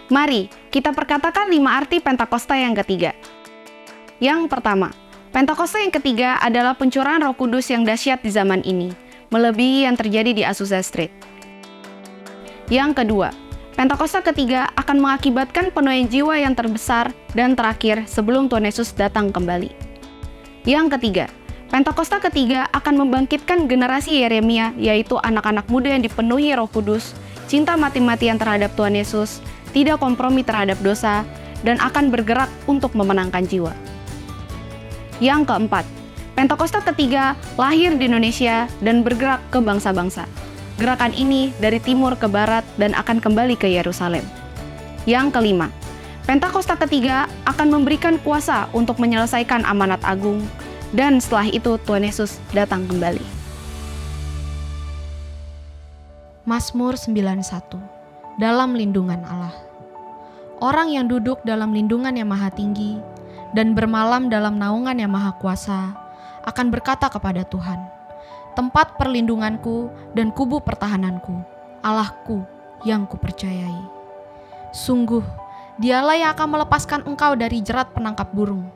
Mari kita perkatakan 5 arti Pentakosta yang ketiga. Yang pertama, Pentakosta yang ketiga adalah pencurahan Roh Kudus yang dahsyat di zaman ini, melebihi yang terjadi di Azusa Street. Yang kedua, Pentakosta ketiga akan mengakibatkan penuaian jiwa yang terbesar dan terakhir sebelum Tuhan Yesus datang kembali. Yang ketiga, Pentakosta ketiga akan membangkitkan generasi Yeremia, yaitu anak-anak muda yang dipenuhi Roh Kudus, cinta mati-matian terhadap Tuhan Yesus, tidak kompromi terhadap dosa, dan akan bergerak untuk memenangkan jiwa. Yang keempat, Pentakosta ketiga lahir di Indonesia dan bergerak ke bangsa-bangsa. Gerakan ini dari timur ke barat dan akan kembali ke Yerusalem. Yang kelima, Pentakosta ketiga akan memberikan kuasa untuk menyelesaikan amanat agung, dan setelah itu Tuhan Yesus datang kembali. Mazmur 91. Dalam lindungan Allah. Orang yang duduk dalam lindungan yang maha tinggi dan bermalam dalam naungan yang maha kuasa akan berkata kepada Tuhan, tempat perlindunganku dan kubu pertahananku, Allahku yang kupercayai. Sungguh, dialah yang akan melepaskan engkau dari jerat penangkap burung,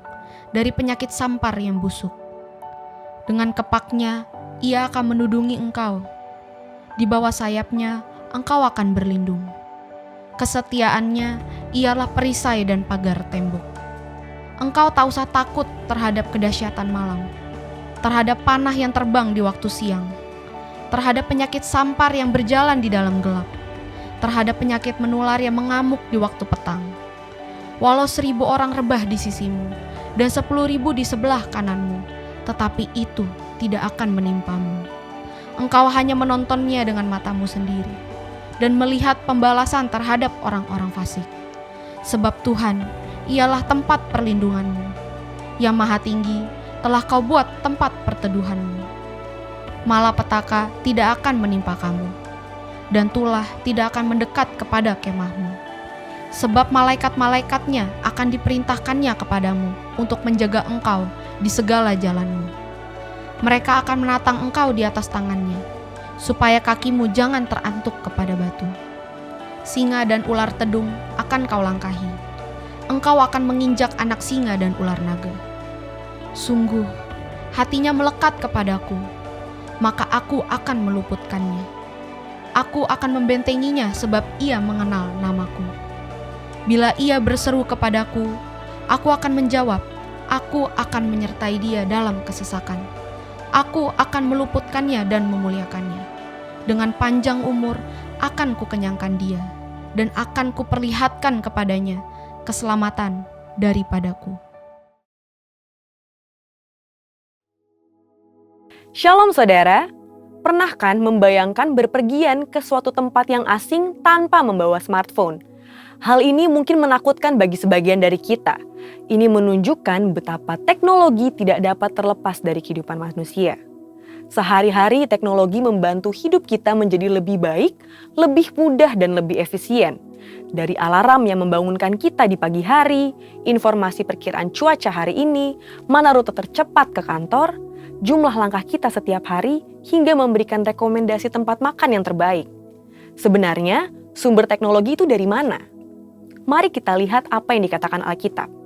dari penyakit sampar yang busuk. Dengan kepaknya, ia akan menudungi engkau. Di bawah sayapnya, engkau akan berlindung. Kesetiaannya ialah perisai dan pagar tembok. Engkau tak usah takut terhadap kedahsyatan malam, terhadap panah yang terbang di waktu siang, terhadap penyakit sampar yang berjalan di dalam gelap, terhadap penyakit menular yang mengamuk di waktu petang. Walau 1.000 orang rebah di sisimu dan 10.000 di sebelah kananmu, tetapi itu tidak akan menimpamu. Engkau hanya menontonnya dengan matamu sendiri dan melihat pembalasan terhadap orang-orang fasik. Sebab Tuhan ialah tempat perlindunganmu, yang maha tinggi telah kau buat tempat perteduhanmu. Malapetaka tidak akan menimpa kamu, dan tulah tidak akan mendekat kepada kemahmu. Sebab malaikat-malaikatnya akan diperintahkannya kepadamu untuk menjaga engkau di segala jalanmu. Mereka akan menatang engkau di atas tangannya, supaya kakimu jangan terantuk kepada batu. Singa dan ular tedung akan kau langkahi. Engkau akan menginjak anak singa dan ular naga. Sungguh, hatinya melekat kepadaku, maka aku akan meluputkannya. Aku akan membentenginya sebab ia mengenal namaku. Bila ia berseru kepadaku, aku akan menjawab. Aku akan menyertai dia dalam kesesakan. Aku akan meluputkannya dan memuliakannya. Dengan panjang umur akan kukenyangkan dia, dan akan kuperlihatkan kepadanya keselamatan daripadaku. Shalom saudara, pernah kan membayangkan berpergian ke suatu tempat yang asing tanpa membawa smartphone? Hal ini mungkin menakutkan bagi sebagian dari kita. Ini menunjukkan betapa teknologi tidak dapat terlepas dari kehidupan manusia. Sehari-hari teknologi membantu hidup kita menjadi lebih baik, lebih mudah dan lebih efisien. Dari alarm yang membangunkan kita di pagi hari, informasi perkiraan cuaca hari ini, mana rute tercepat ke kantor, jumlah langkah kita setiap hari, hingga memberikan rekomendasi tempat makan yang terbaik. Sebenarnya, sumber teknologi itu dari mana? Mari kita lihat apa yang dikatakan Alkitab.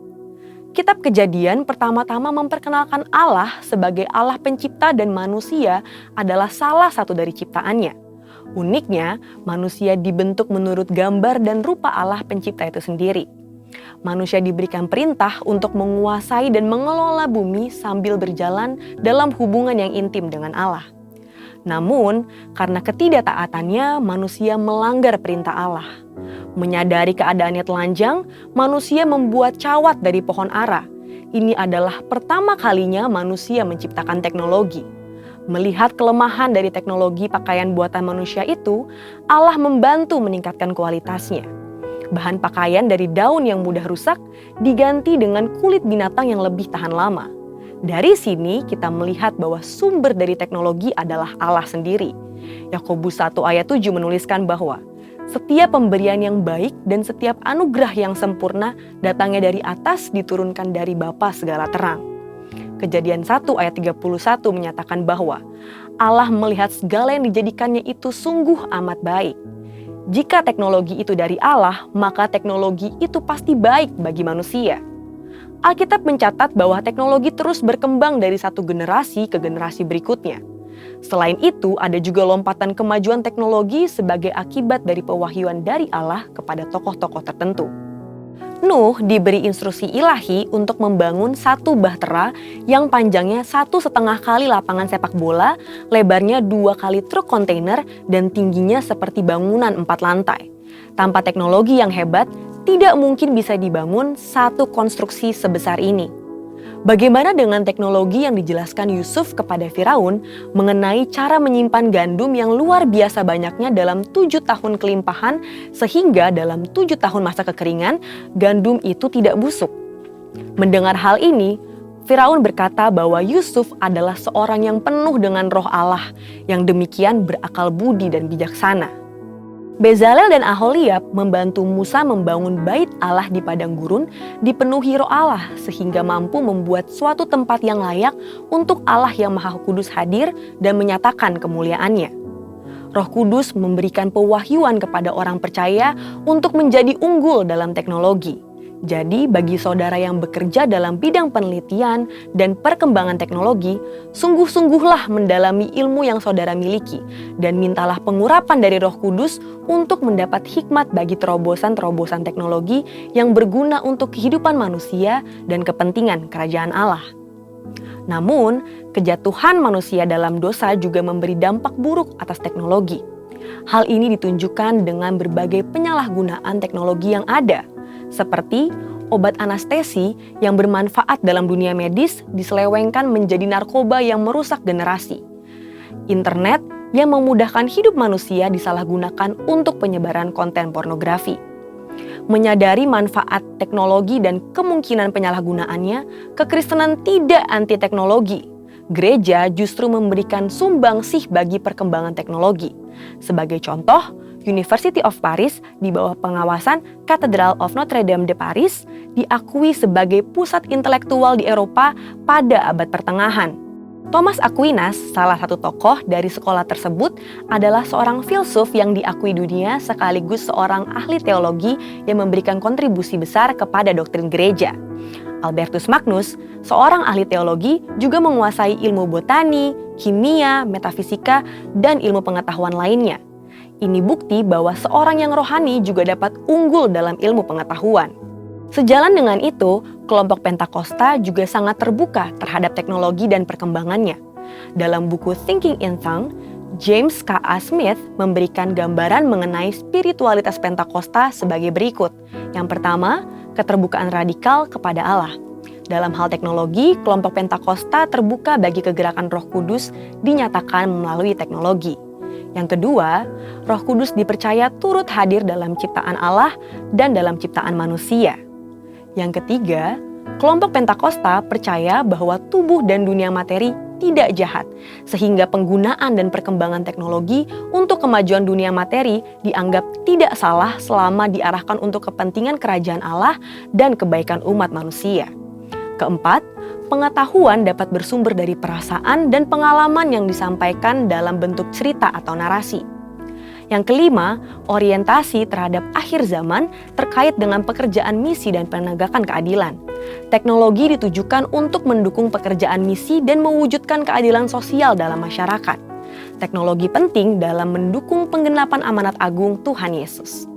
Kitab Kejadian pertama-tama memperkenalkan Allah sebagai Allah pencipta dan manusia adalah salah satu dari ciptaannya. Uniknya, manusia dibentuk menurut gambar dan rupa Allah pencipta itu sendiri. Manusia diberikan perintah untuk menguasai dan mengelola bumi sambil berjalan dalam hubungan yang intim dengan Allah. Namun, karena ketidaktaatannya, manusia melanggar perintah Allah. Menyadari keadaannya telanjang, manusia membuat cawat dari pohon ara. Ini adalah pertama kalinya manusia menciptakan teknologi. Melihat kelemahan dari teknologi pakaian buatan manusia itu, Allah membantu meningkatkan kualitasnya. Bahan pakaian dari daun yang mudah rusak diganti dengan kulit binatang yang lebih tahan lama. Dari sini kita melihat bahwa sumber dari teknologi adalah Allah sendiri. Yakobus 1 ayat 7 menuliskan bahwa setiap pemberian yang baik dan setiap anugerah yang sempurna datangnya dari atas, diturunkan dari Bapa segala terang. Kejadian 1 ayat 31 menyatakan bahwa Allah melihat segala yang dijadikannya itu sungguh amat baik. Jika teknologi itu dari Allah, maka teknologi itu pasti baik bagi manusia. Alkitab mencatat bahwa teknologi terus berkembang dari satu generasi ke generasi berikutnya. Selain itu, ada juga lompatan kemajuan teknologi sebagai akibat dari pewahyuan dari Allah kepada tokoh-tokoh tertentu. Nuh diberi instruksi ilahi untuk membangun satu bahtera yang panjangnya 1,5 kali lapangan sepak bola, lebarnya 2 kali truk kontainer, dan tingginya seperti bangunan 4 lantai. Tanpa teknologi yang hebat, tidak mungkin bisa dibangun satu konstruksi sebesar ini. Bagaimana dengan teknologi yang dijelaskan Yusuf kepada Firaun mengenai cara menyimpan gandum yang luar biasa banyaknya dalam 7 tahun kelimpahan, sehingga dalam 7 tahun masa kekeringan, gandum itu tidak busuk? Mendengar hal ini, Firaun berkata bahwa Yusuf adalah seorang yang penuh dengan roh Allah, yang demikian berakal budi dan bijaksana. Bezalel dan Aholiab membantu Musa membangun bait Allah di padang gurun dipenuhi roh Allah sehingga mampu membuat suatu tempat yang layak untuk Allah yang Maha Kudus hadir dan menyatakan kemuliaannya. Roh Kudus memberikan pewahyuan kepada orang percaya untuk menjadi unggul dalam teknologi. Jadi bagi saudara yang bekerja dalam bidang penelitian dan perkembangan teknologi, sungguh-sungguhlah mendalami ilmu yang saudara miliki dan mintalah pengurapan dari Roh Kudus untuk mendapat hikmat bagi terobosan-terobosan teknologi yang berguna untuk kehidupan manusia dan kepentingan kerajaan Allah. Namun, kejatuhan manusia dalam dosa juga memberi dampak buruk atas teknologi. Hal ini ditunjukkan dengan berbagai penyalahgunaan teknologi yang ada, seperti obat anestesi yang bermanfaat dalam dunia medis diselewengkan menjadi narkoba yang merusak generasi. Internet yang memudahkan hidup manusia disalahgunakan untuk penyebaran konten pornografi. Menyadari manfaat teknologi dan kemungkinan penyalahgunaannya, kekristenan tidak anti teknologi. Gereja justru memberikan sumbangsih bagi perkembangan teknologi. Sebagai contoh, University of Paris di bawah pengawasan Cathedral of Notre Dame de Paris diakui sebagai pusat intelektual di Eropa pada abad pertengahan. Thomas Aquinas, salah satu tokoh dari sekolah tersebut, adalah seorang filsuf yang diakui dunia sekaligus seorang ahli teologi yang memberikan kontribusi besar kepada doktrin gereja. Albertus Magnus, seorang ahli teologi, juga menguasai ilmu botani, kimia, metafisika, dan ilmu pengetahuan lainnya. Ini bukti bahwa seorang yang rohani juga dapat unggul dalam ilmu pengetahuan. Sejalan dengan itu, kelompok Pentakosta juga sangat terbuka terhadap teknologi dan perkembangannya. Dalam buku Thinking in Tongues, James K.A. Smith memberikan gambaran mengenai spiritualitas Pentakosta sebagai berikut. Yang pertama, keterbukaan radikal kepada Allah. Dalam hal teknologi, kelompok Pentakosta terbuka bagi kegerakan Roh Kudus dinyatakan melalui teknologi. Yang kedua, Roh Kudus dipercaya turut hadir dalam ciptaan Allah dan dalam ciptaan manusia. Yang ketiga, kelompok Pentakosta percaya bahwa tubuh dan dunia materi tidak jahat, sehingga penggunaan dan perkembangan teknologi untuk kemajuan dunia materi dianggap tidak salah selama diarahkan untuk kepentingan kerajaan Allah dan kebaikan umat manusia. Keempat, pengetahuan dapat bersumber dari perasaan dan pengalaman yang disampaikan dalam bentuk cerita atau narasi. Yang kelima, orientasi terhadap akhir zaman terkait dengan pekerjaan misi dan penegakan keadilan. Teknologi ditujukan untuk mendukung pekerjaan misi dan mewujudkan keadilan sosial dalam masyarakat. Teknologi penting dalam mendukung penggenapan amanat agung Tuhan Yesus.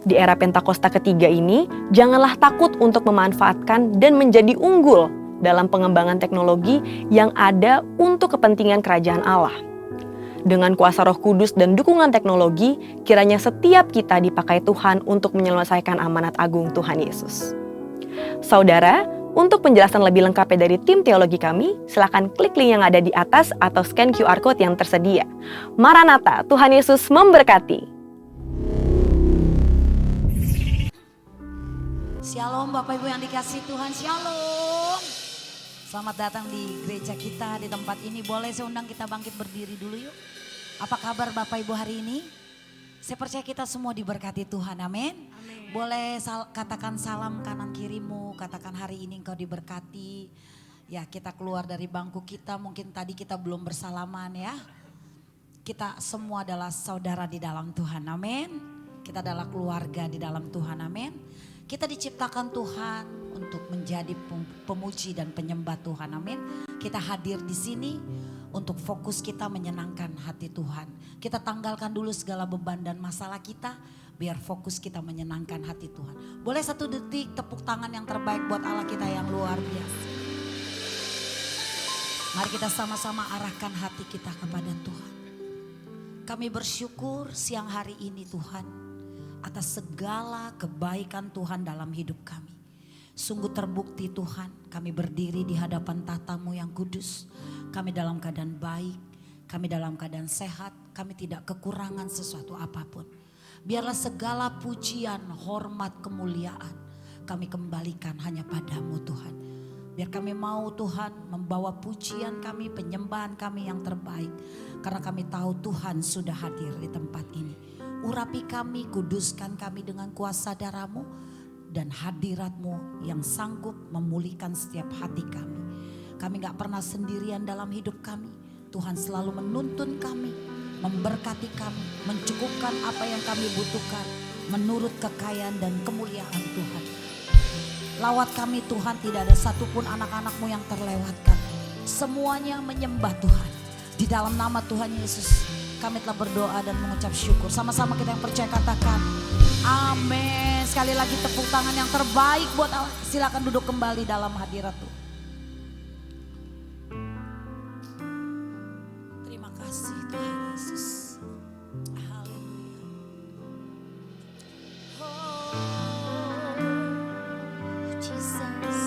Di era Pentakosta ketiga ini, janganlah takut untuk memanfaatkan dan menjadi unggul dalam pengembangan teknologi yang ada untuk kepentingan kerajaan Allah. Dengan kuasa Roh Kudus dan dukungan teknologi, kiranya setiap kita dipakai Tuhan untuk menyelesaikan amanat agung Tuhan Yesus. Saudara, untuk penjelasan lebih lengkapnya dari tim teologi kami, silakan klik link yang ada di atas atau scan QR Code yang tersedia. Maranatha, Tuhan Yesus memberkati. Shalom Bapak Ibu yang dikasihi Tuhan, Shalom. Selamat datang di gereja kita di tempat ini. Boleh saya undang kita bangkit berdiri dulu yuk. Apa kabar Bapak Ibu hari ini? Saya percaya kita semua diberkati Tuhan, amin. Boleh katakan salam kanan kirimu, katakan hari ini engkau diberkati. Ya, kita keluar dari bangku kita, mungkin tadi kita belum bersalaman ya. kita semua adalah saudara di dalam Tuhan, amin. Kita adalah keluarga di dalam Tuhan, amin. Kita diciptakan Tuhan untuk menjadi pemuji dan penyembah Tuhan, amin. Kita hadir di sini untuk fokus kita menyenangkan hati Tuhan. Kita tanggalkan dulu segala beban dan masalah kita, biar fokus kita menyenangkan hati Tuhan. Boleh 1 detik tepuk tangan yang terbaik buat Allah kita yang luar biasa. Mari kita sama-sama arahkan hati kita kepada Tuhan. Kami bersyukur siang hari ini Tuhan, atas segala kebaikan Tuhan dalam hidup kami. Sungguh terbukti Tuhan, kami berdiri di hadapan tatamu yang kudus. Kami dalam keadaan baik, kami dalam keadaan sehat, kami tidak kekurangan sesuatu apapun. Biarlah segala pujian, hormat, kemuliaan kami kembalikan hanya padamu Tuhan. Biar kami mau Tuhan membawa pujian kami, penyembahan kami yang terbaik. Karena kami tahu Tuhan sudah hadir di tempat ini. Urapi kami, kuduskan kami dengan kuasa darah-Mu dan hadirat-Mu yang sanggup memulihkan setiap hati kami. Kami gak pernah sendirian dalam hidup kami. Tuhan selalu menuntun kami, memberkati kami, mencukupkan apa yang kami butuhkan menurut kekayaan dan kemuliaan Tuhan. Lawat kami Tuhan, tidak ada satupun anak-anak-Mu yang terlewatkan. Semuanya menyembah Tuhan. Di dalam nama Tuhan Yesus kami telah berdoa dan mengucap syukur. Sama-sama kita yang percaya katakan amin. Sekali lagi tepuk tangan yang terbaik buat Allah. Silakan duduk kembali dalam hadirat Tuhan. Terima kasih Tuhan Yesus. Haleluya. Jesus,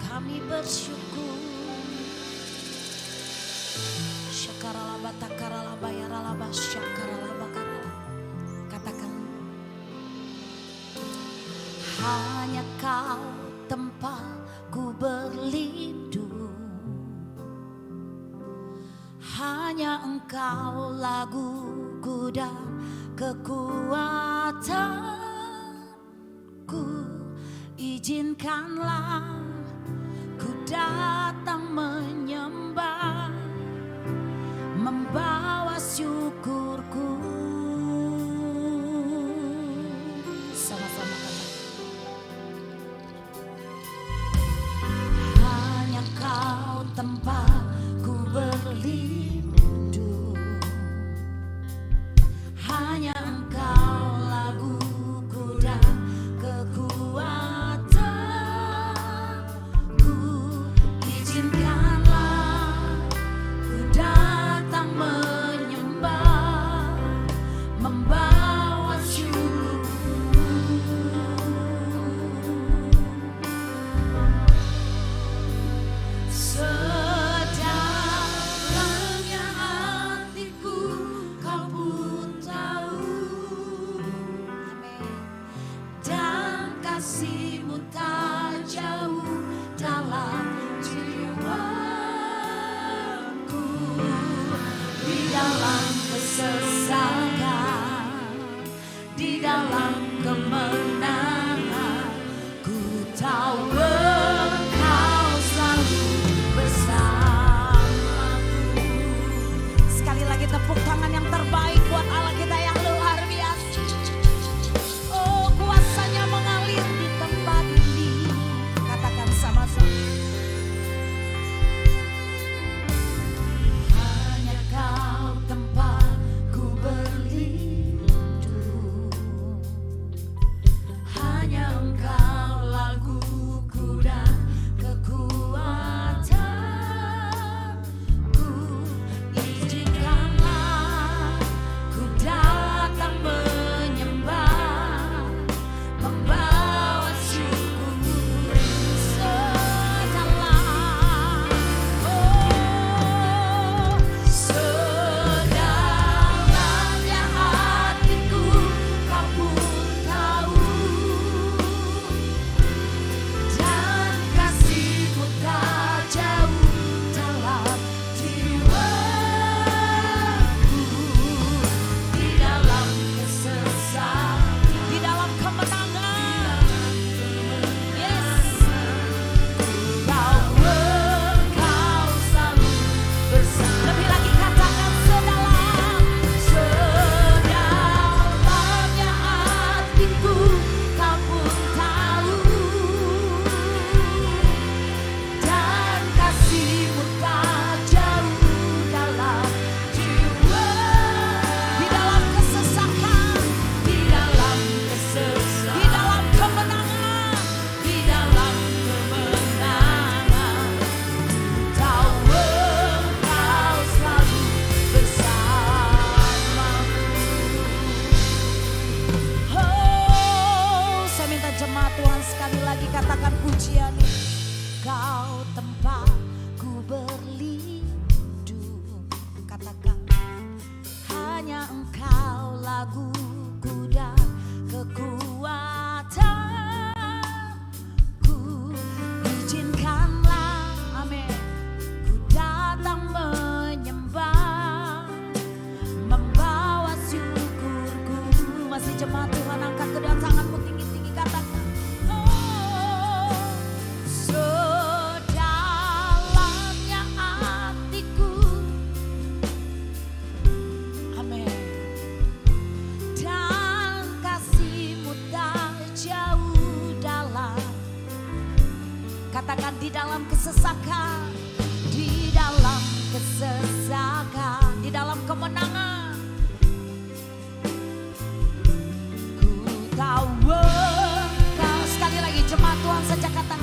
kami bersyukur. Syakaralaba takaralaba yaralaba syakaralaba karalaba. Katakan, hanya Kau tempatku berlindung, hanya Engkau laguku dan kekuatanku. Izinkanlah ku datang menyembah, membawa syukurku. Sama-sama kata, hanya Kau tempatku berlindung, hanya Engkau laguku dan kekuatanku. Izinkanlah ku datang menyembah, membawa syukur. Sedalamnya hatiku Kau pun tahu, dan kasih-Mu tak jauh dalam jiwaku. Di dalam kesesakan, di dalam kemenangan, ku tahu Engkau selalu bersamaku. Sekali lagi tepuk tangan yang terbaik buat Allah kita yang luar biasa. Oh, kuasanya mengalir di tempat ini. Katakan sama-sama. Hanya Kau tempatku berlindung, hatiku kau pun tahu, dan kasihmu tak jauh dalam jiwa. Di dalam kesesakan, di dalam kesesakan, di dalam kemenangan, di dalam kemenangan, tahu Engkau selalu bersamaku. Oh, saya minta jemaat Tuhan sekali lagi katakan pujian ini. Kau tempatku berlindung, katakan hanya Engkau laguku dan kekuatanku. Izinkanlah, amin, ku datang menyembah, membawa syukurku. Masih jemaat Tuhan, angkat kedua tanganmu tinggi-tinggi, katakan oh, sedalamnya hatiku, amin, dan kasihmu tak jauh dalam. Katakan di dalam kesesakan, di dalam kesesakan, di dalam kemenangan, ku tahu Engkau. Sekali lagi jemaat Tuhan saja kata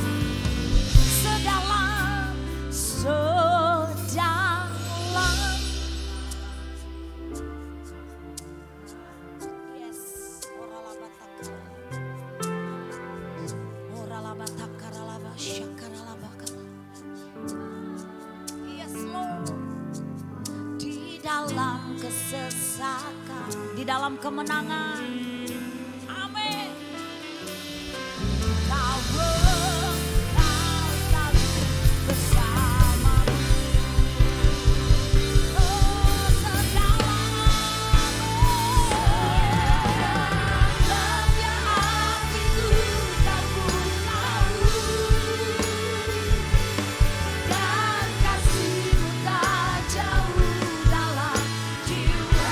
sedalam, sedalam. Yes, oralabatakara, shakaralabaka. Yes Lord, di dalam kesesakan, di dalam kemenangan, amin. Kau selalu bersamaku. Oh, sedalamnya hatiku kau pun tahu, dan kasihmu tak jauh dalam jiwaku.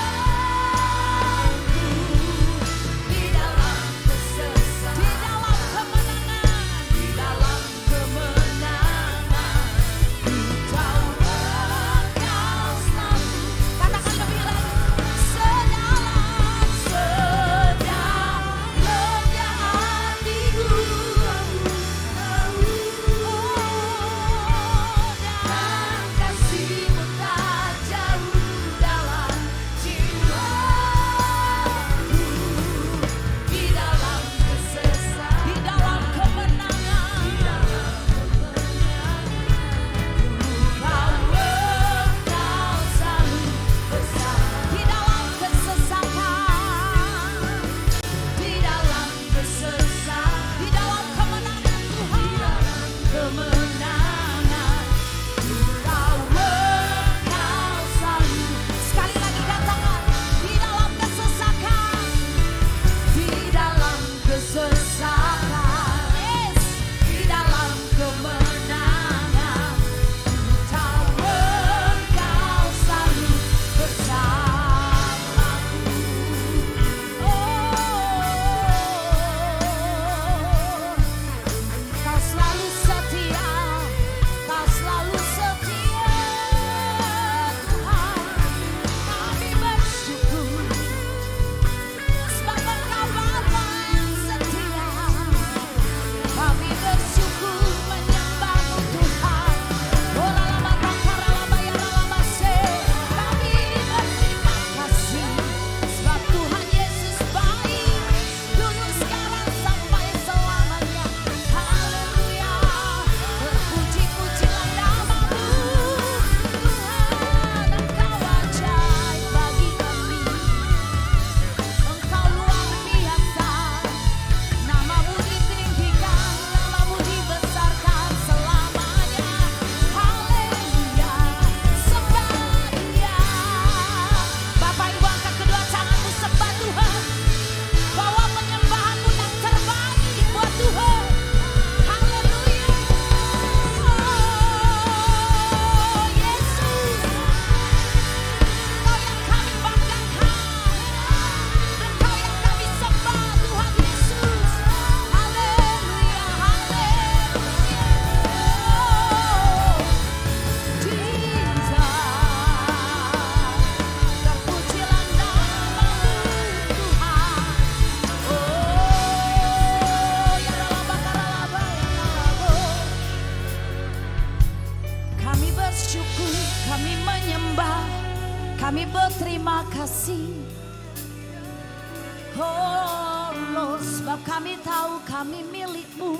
Sebab kami tahu kami milik-Mu.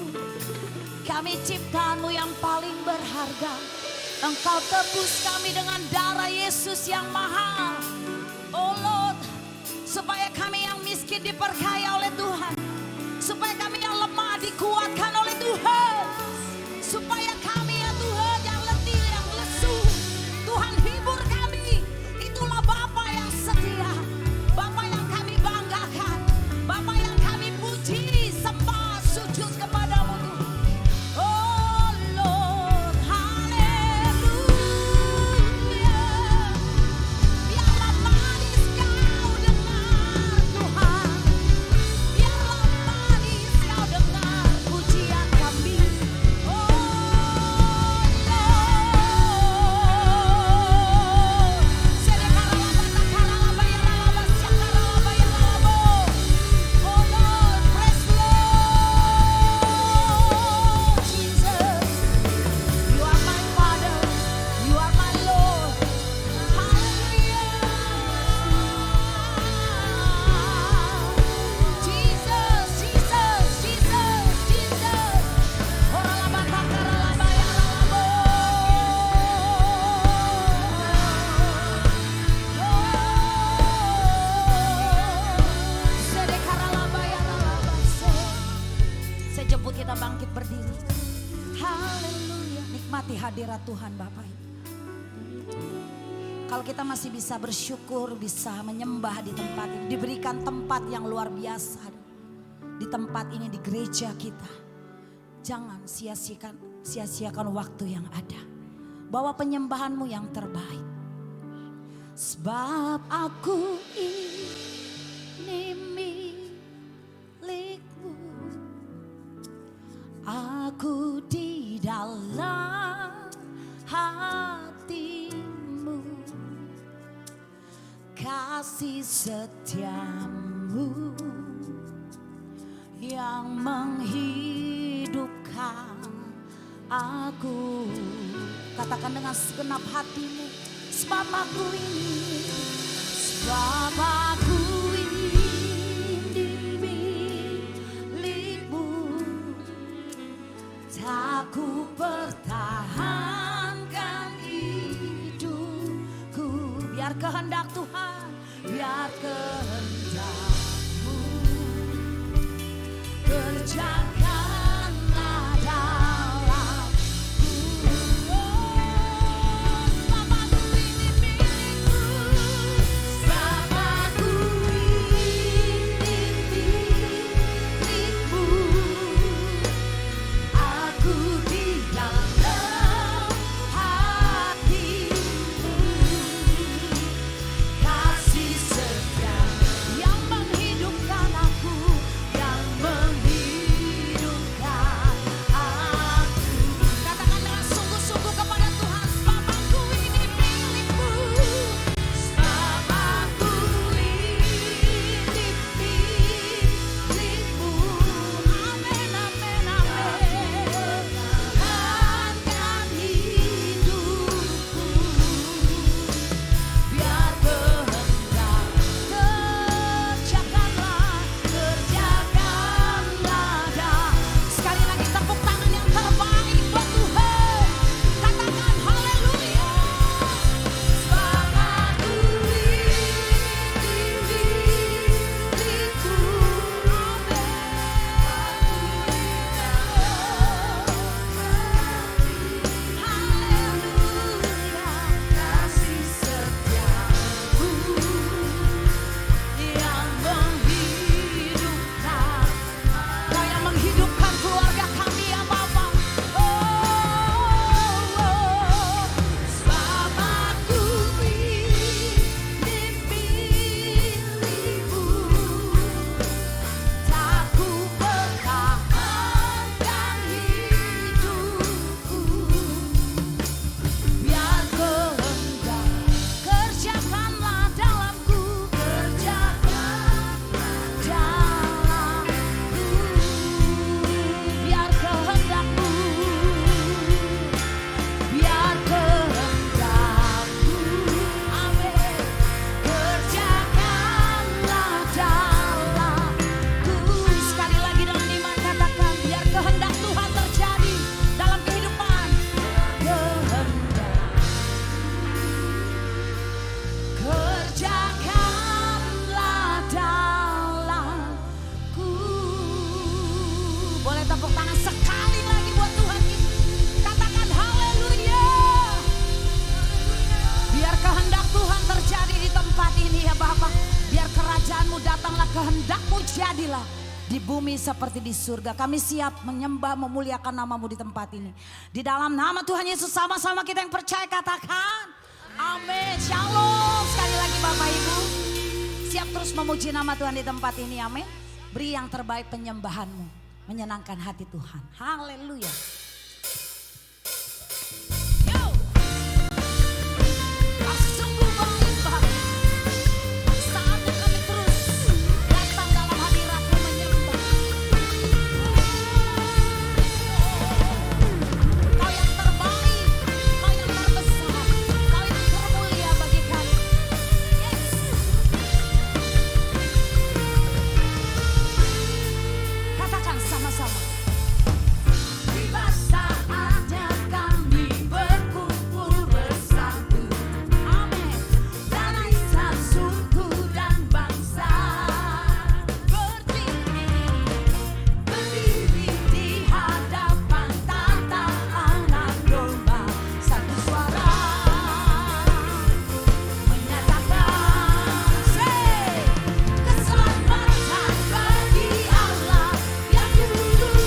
Kami ciptaanmu yang paling berharga. Engkau tebus kami dengan darah Yesus yang mahal. Oh Lord, supaya kami yang miskin diperkaya oleh Tuhan. Supaya kami yang lemah dikuatkan oleh Tuhan. Supaya kami ya Tuhan yang letih, yang lesu, Tuhan hibur kami. Itulah Bapa yang setia, Bapa yang kami banggakan, Bapa yang kami puji, sembah, sujud kepadamu Tuhan. Oh Lord, haleluya. Biarlah manis kau dengar Tuhan. Biarlah manis kau dengar pujian kami. Oh Lord. Oh Lord, praise Lord Jesus. You are my Father, you are my Lord. Hallelujah. Jesus, Jesus, Jesus, Jesus. Saya jemput kita bangkit berdiri. Haleluya. Nikmati hadirat Tuhan Bapak Ibu. Kalau kita masih bisa bersyukur, bisa menyembah di tempat ini, diberikan tempat yang luar biasa di tempat ini, di gereja kita. Jangan sia-siakan waktu yang ada. Bawa penyembahanmu yang terbaik. Sebab aku ini milikmu. Aku di dalam hatimu. Kasih setiamu yang menghidupkan aku. Katakan dengan segenap hatimu. Sebab aku ini milikmu. Tak ku pertahankan hidupku. Biar kehendak Tuhan, biar kehendakmu kerjakanlah dalamku. Sebab aku ini milikmu. Sebab aku ini milikmu. Aku di dalam hatimu. Kasih setia yang menghidupkan aku, yang menghidupkan datanglah kehendak-Mu, jadilah di bumi seperti di surga. Kami siap menyembah, memuliakan nama-Mu di tempat ini. Di dalam nama Tuhan Yesus, sama-sama kita yang percaya katakan amin. Shalom. Sekali lagi Bapak Ibu, siap terus memuji nama Tuhan di tempat ini, amin. Beri yang terbaik penyembahan-Mu, menyenangkan hati Tuhan. Haleluya. Yo. Sungguh baik Bapak. Saatnya kami terus datang dalam hadirat-Mu menyembah. Kau yang terbaik, Kau yang terbesar, Kau yang termulia bagi kami. Yes. Katakan sama-sama. Tiba saatnya kami berkumpul bersatu. Amin. Damai suku dan bangsa berdiri di hadapan tata anak domba. Satu suara menyatakan keselamatan bagi Allah yang dulu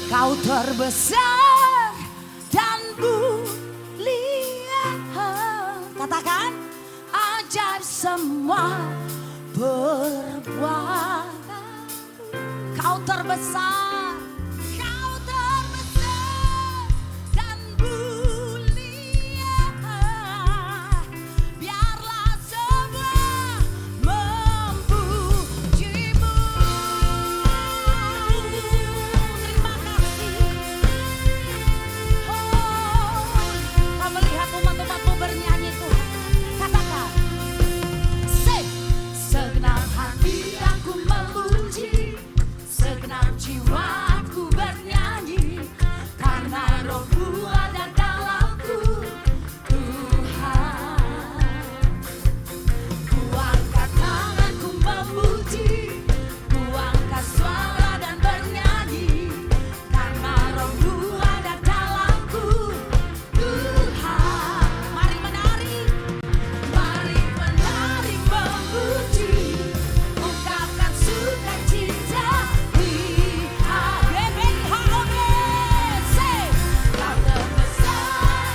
Kau terbesar dan mulia. Katakan, ajaib semua perbuatan. Kau terbesar, kau terbesar dan mulia. Biarlah semua memujimu. Terima kasih. Oh, kau melihat umat-umatmu bernyanyi Tuhan. Katakan, say, segenap hati aku memuji, segenap jiwaku bernyanyi, karena Roh-Mu ada dalamku, Tuhan. Ku angkat tanganku memuji, ku angkat suara dan bernyanyi, karena Roh-Mu ada dalamku, Tuhan. Mari menari memuji, ungkapkan sukacita di HDBHOD. Say, kau terbesar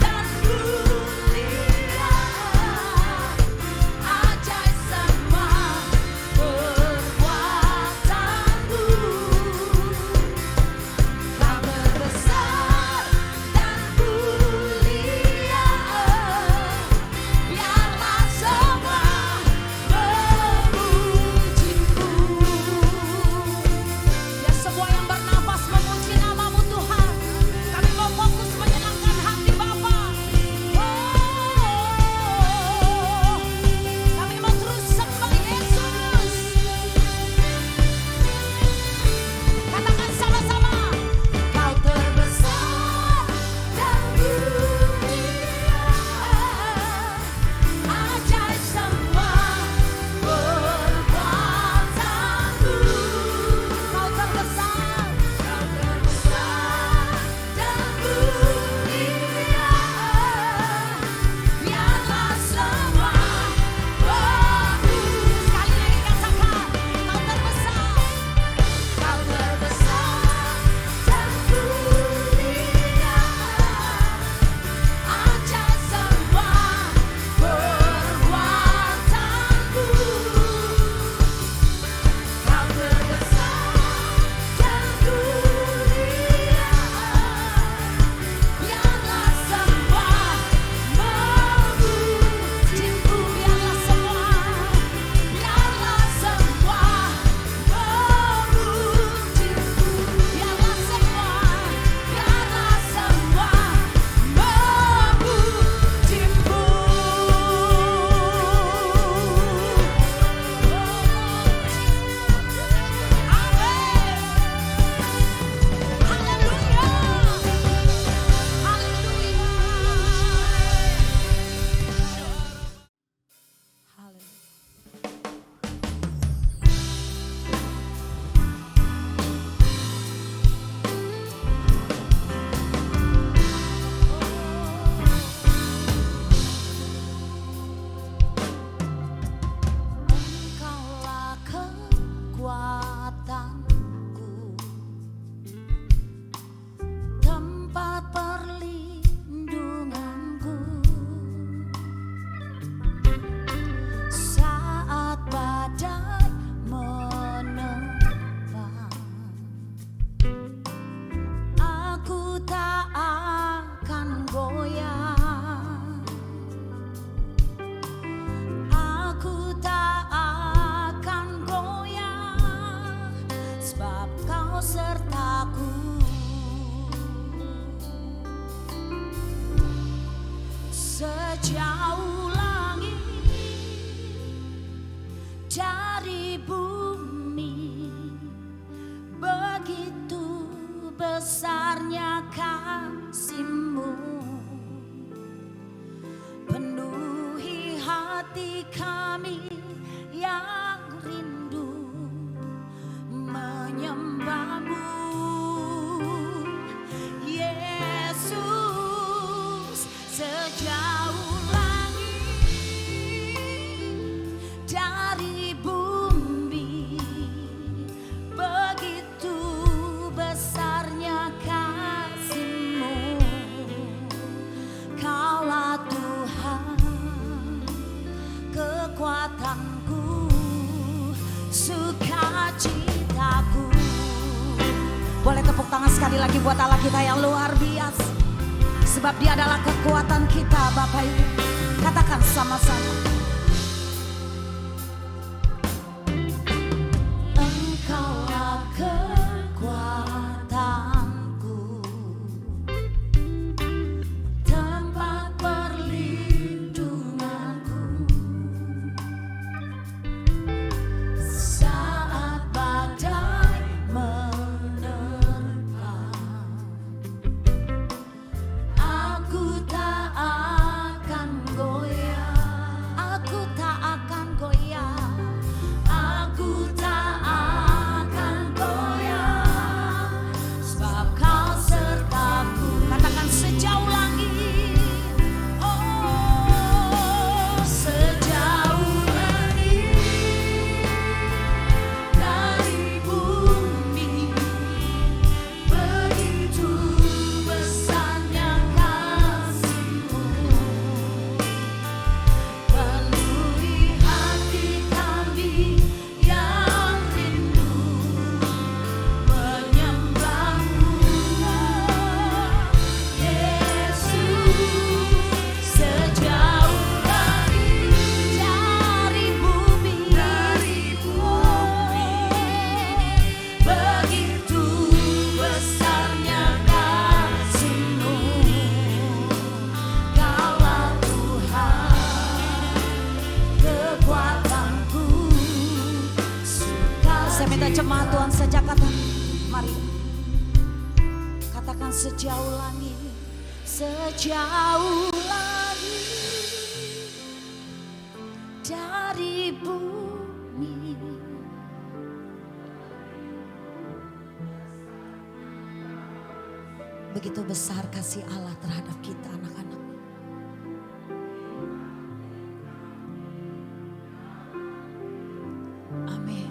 dan mulia, ajaib semua perbuatanmu. Kau terbesar dan mulia, biarlah semua memujimu. Ya, semua yang bernafas memuji nama-Mu Tuhan. Kami mau fokus menyenangkan hati Bapa. Oh, kami mau terus sembah Yesus. Katakan sama-sama, Kau terbesar dan mulia, ajaib semua perbuatanmu. Kau terbesar dan mulia, biarlah semua sekali lagi katakan, Kau terbesar. Kau terbesar dan mulia, ajaib semua perbuatanmu. Kau terbesar dan mulia, biarlah semua memujimu. Biarlah semua memujimu. Biarlah semua memujimu. Amin. Haleluya. Haleluya. Haleluya. Engkaulah kekuatanku, tempat perlindunganku, saat badai menerpa. Aku tak akan goyah, aku tak akan goyah, sebab Kau sertaku. Sejauh langit dari bumi, begitu besarnya kasih-Mu, penuhi hati kami yang rindu menyembah-Mu. Yesus, sejauh langit sekali lagi buat Allah kita yang luar biasa. Sebab Dia adalah kekuatan kita, Bapak Ibu. Katakan sama-sama. Engkaulah kekuatanku, tempat perlindunganku. Saat badai menerpa, aku tak akan goyah. Aku tak akan goyah. Aku tak akan goyah. Sebab Kau sertaku. Katakan sejauh langit. Oh, sejauh langit dari bumi, begitu besarnya kasih-Mu, penuhi hati kami yang rindu menyembah-Mu. Yesus, sejauh langit dari bumi, begitu besarnya kasih-Mu. Kaulah Tuhan, kekuatanku. Saya minta jemaat Tuhan sejak kata, mari katakan sejauh langit, sejauh langit dari bumi. Begitu besar kasih Allah terhadap kita anak-anak. Amin.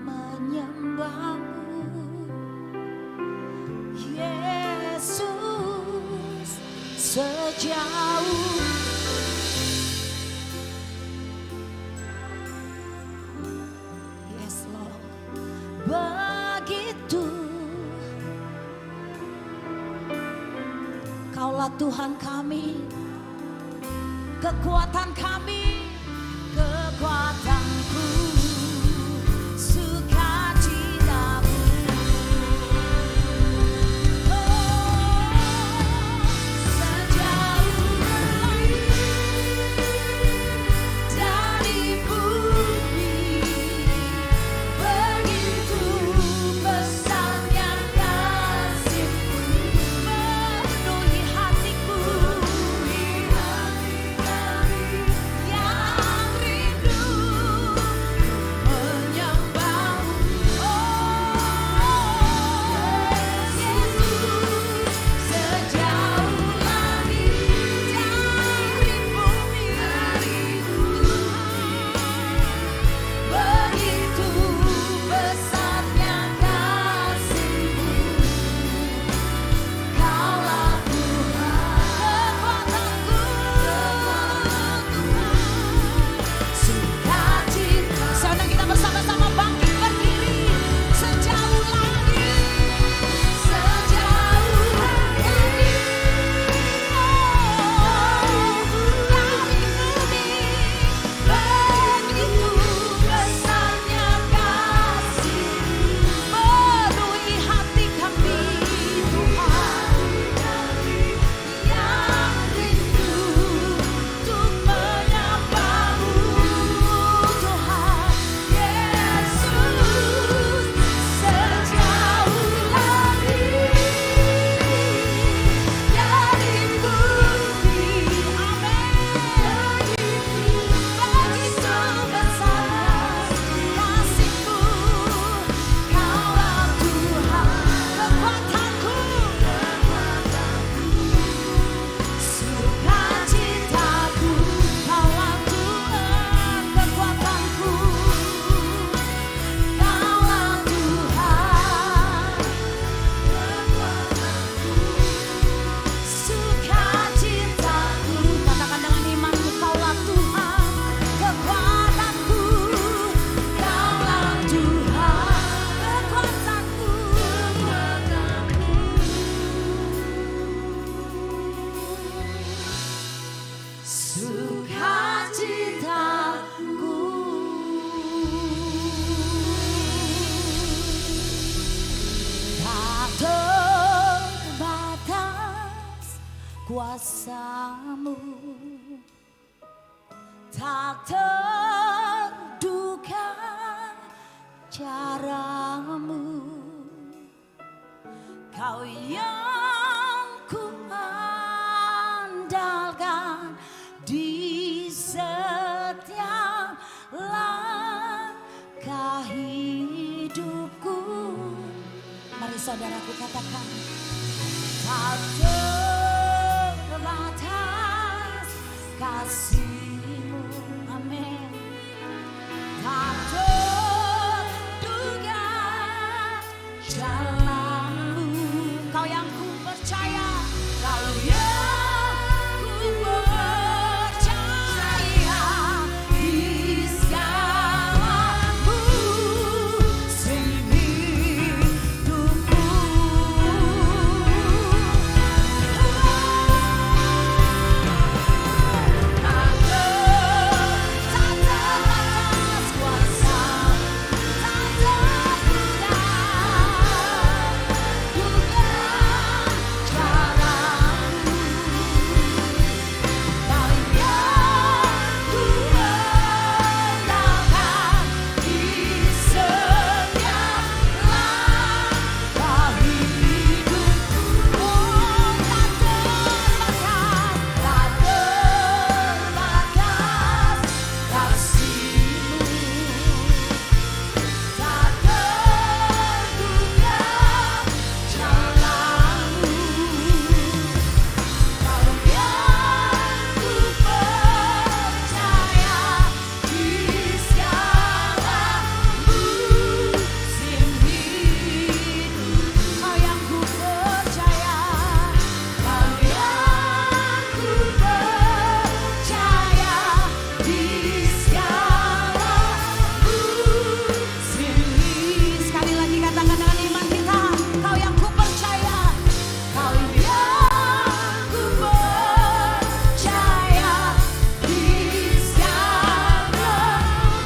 Menyembah-Mu, Yesus, sejauh. Yes Lord, begitu. Kaulah Tuhan kami, kekuatan kami, kekuatanku, sukacitaku. Oh, sejauh langit dari bumi, begitu besarnya kasih-Mu, penuhi hatiku yang terbatas kuasamu, tak terduga caramu. Kau yang ku andalkan di setiap langkah hidupku. Mari saudaraku katakan, tak terbatas kasih-Mu, amin. Tak terduga jalan-Mu, Kau yang ku percaya, Kau yang ku percaya di segala musim hidupku. Tak terbatas kuasa, tak terduga caramu. Kau yang ku andalkan di setiap langkah hidupku. Oh, tak terbatas kasih-Mu, tak terduga jalan-Mu. Kau yang ku percaya di segala musim hidup. Kau yang ku percaya, Kau yang ku percaya di segala musim hidup. Sekali lagi katakan dengan iman kita, Kau yang ku percaya, Kau yang ku percaya di segala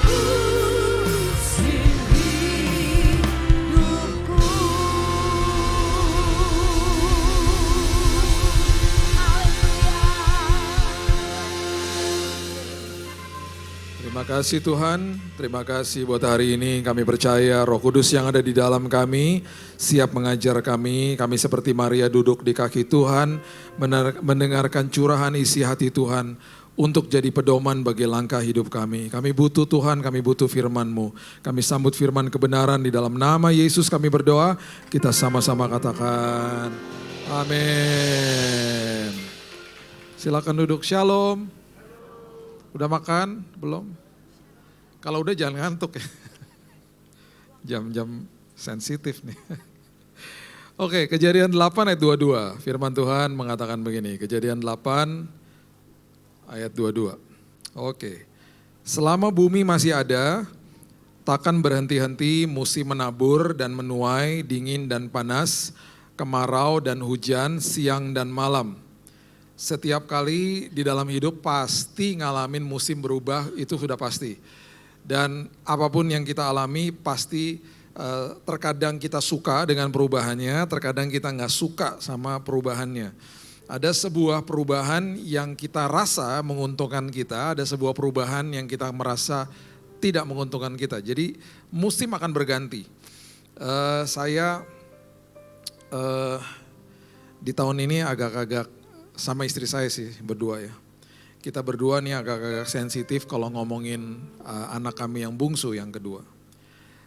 musim hidupku. Terima kasih Tuhan, terima kasih buat hari ini. Kami percaya Roh Kudus yang ada di dalam kami siap mengajar kami. Kami seperti Maria duduk di kaki Tuhan, mendengarkan curahan isi hati Tuhan untuk jadi pedoman bagi langkah hidup kami. Kami butuh Tuhan, kami butuh firman-Mu. Kami sambut firman kebenaran di dalam nama Yesus kami berdoa. Kita sama-sama katakan, amin. Silakan duduk, shalom. Udah makan? Belum? Kalau udah jangan ngantuk ya. Jam-jam sensitif nih. Oke, Kejadian 8 ayat 22. Firman Tuhan mengatakan begini, Kejadian 8 ayat 22. Oke. Selama bumi masih ada, takkan berhenti-henti musim menabur dan menuai, dingin dan panas, kemarau dan hujan, siang dan malam. Setiap kali di dalam hidup pasti ngalamin musim berubah, itu sudah pasti. Dan apapun yang kita alami pasti terkadang kita suka dengan perubahannya, terkadang kita nggak suka sama perubahannya. Ada sebuah perubahan yang kita rasa menguntungkan kita, ada sebuah perubahan yang kita merasa tidak menguntungkan kita. Jadi musim akan berganti. Saya di tahun ini agak-agak sama istri saya sih berdua ya. Kita berdua nih agak-agak sensitif kalau ngomongin anak kami yang bungsu yang kedua.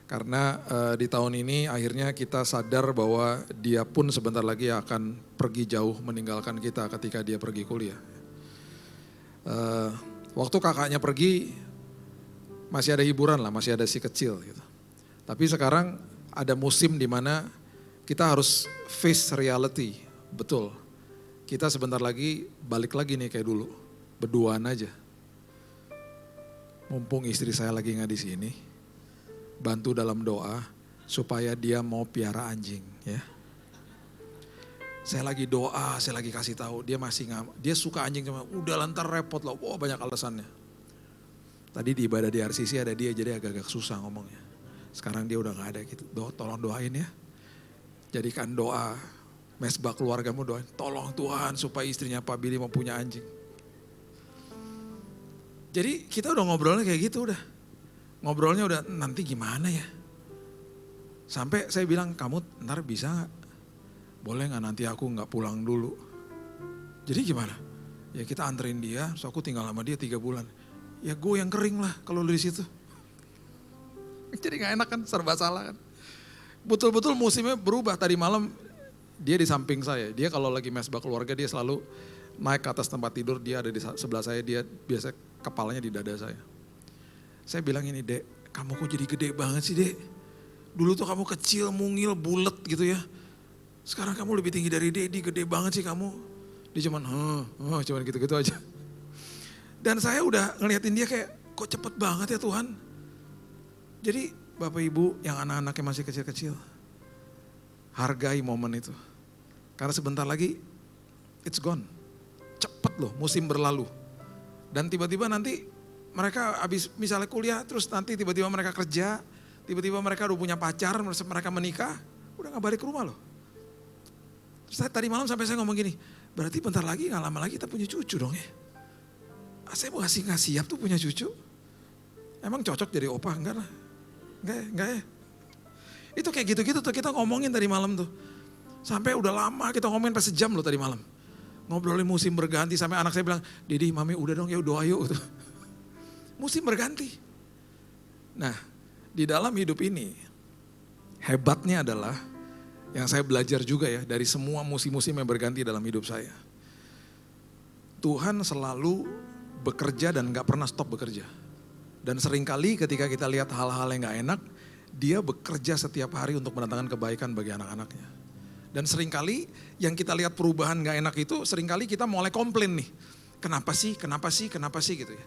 Karena di tahun ini akhirnya kita sadar bahwa dia pun sebentar lagi akan pergi jauh meninggalkan kita ketika dia pergi kuliah. Waktu kakaknya pergi masih ada hiburan lah, masih ada si kecil gitu. Tapi sekarang ada musim di mana kita harus face reality, betul. Kita sebentar lagi balik lagi nih kayak dulu, berduaan aja. Mumpung istri saya lagi nggak di sini, bantu dalam doa supaya dia mau piara anjing ya. Saya lagi doa, saya lagi kasih tahu dia masih nggak, dia suka anjing cuma udah lantar repot loh, wah banyak alasannya. Tadi di ibadah di RCC ada dia jadi agak-agak susah ngomongnya. Sekarang dia udah nggak ada gitu, tolong doain ya. Jadikan doa, mesbah keluargamu doain, tolong Tuhan supaya istrinya Pak Billy mau punya anjing. Jadi kita udah ngobrolnya kayak gitu udah. Ngobrolnya udah nanti gimana ya. Sampai saya bilang, kamu ntar bisa gak? Boleh gak nanti aku gak pulang dulu. Jadi gimana? Ya kita anterin dia, so aku tinggal sama dia 3 bulan. Ya gue yang kering lah kalau di situ. Jadi gak enak kan, serba salah kan. Betul-betul musimnya berubah. Tadi malam dia di samping saya. Dia kalau lagi mesbah keluarga dia selalu naik ke atas tempat tidur. Dia ada di sebelah saya, dia biasa kepalanya di dada saya. Saya bilang ini, Dek, kamu kok jadi gede banget sih, Dek? Dulu tuh kamu kecil, mungil, bulet gitu ya. Sekarang kamu lebih tinggi dari Dedi, gede banget sih kamu. Dia cuman gitu-gitu aja. Dan saya udah ngeliatin dia kayak, kok cepet banget ya Tuhan. Jadi Bapak Ibu yang anak-anaknya masih kecil-kecil, hargai momen itu. Karena sebentar lagi, it's gone. Cepet loh, musim berlalu. Dan tiba-tiba nanti mereka habis misalnya kuliah, terus nanti tiba-tiba mereka kerja, tiba-tiba mereka udah punya pacar, mereka menikah, udah gak balik ke rumah loh. Terus tadi malam sampai saya ngomong gini, berarti bentar lagi gak lama lagi kita punya cucu dong ya. Saya masih gak siap tuh punya cucu. Emang cocok jadi opa? Enggak lah. Enggak ya. Itu kayak gitu-gitu tuh kita ngomongin tadi malam tuh. Sampai udah lama kita ngomongin pas sejam loh tadi malam. Ngobrolin musim berganti sampai anak saya bilang, Dedi mami udah dong ya doa yuk. Musim berganti. Nah di dalam hidup ini hebatnya adalah yang saya belajar juga ya dari semua musim-musim yang berganti dalam hidup saya. Tuhan selalu bekerja dan gak pernah stop bekerja. Dan seringkali ketika kita lihat hal-hal yang gak enak, dia bekerja setiap hari untuk mendatangkan kebaikan bagi anak-anaknya. Dan seringkali yang kita lihat perubahan gak enak itu, seringkali kita mulai komplain nih. Kenapa sih gitu ya.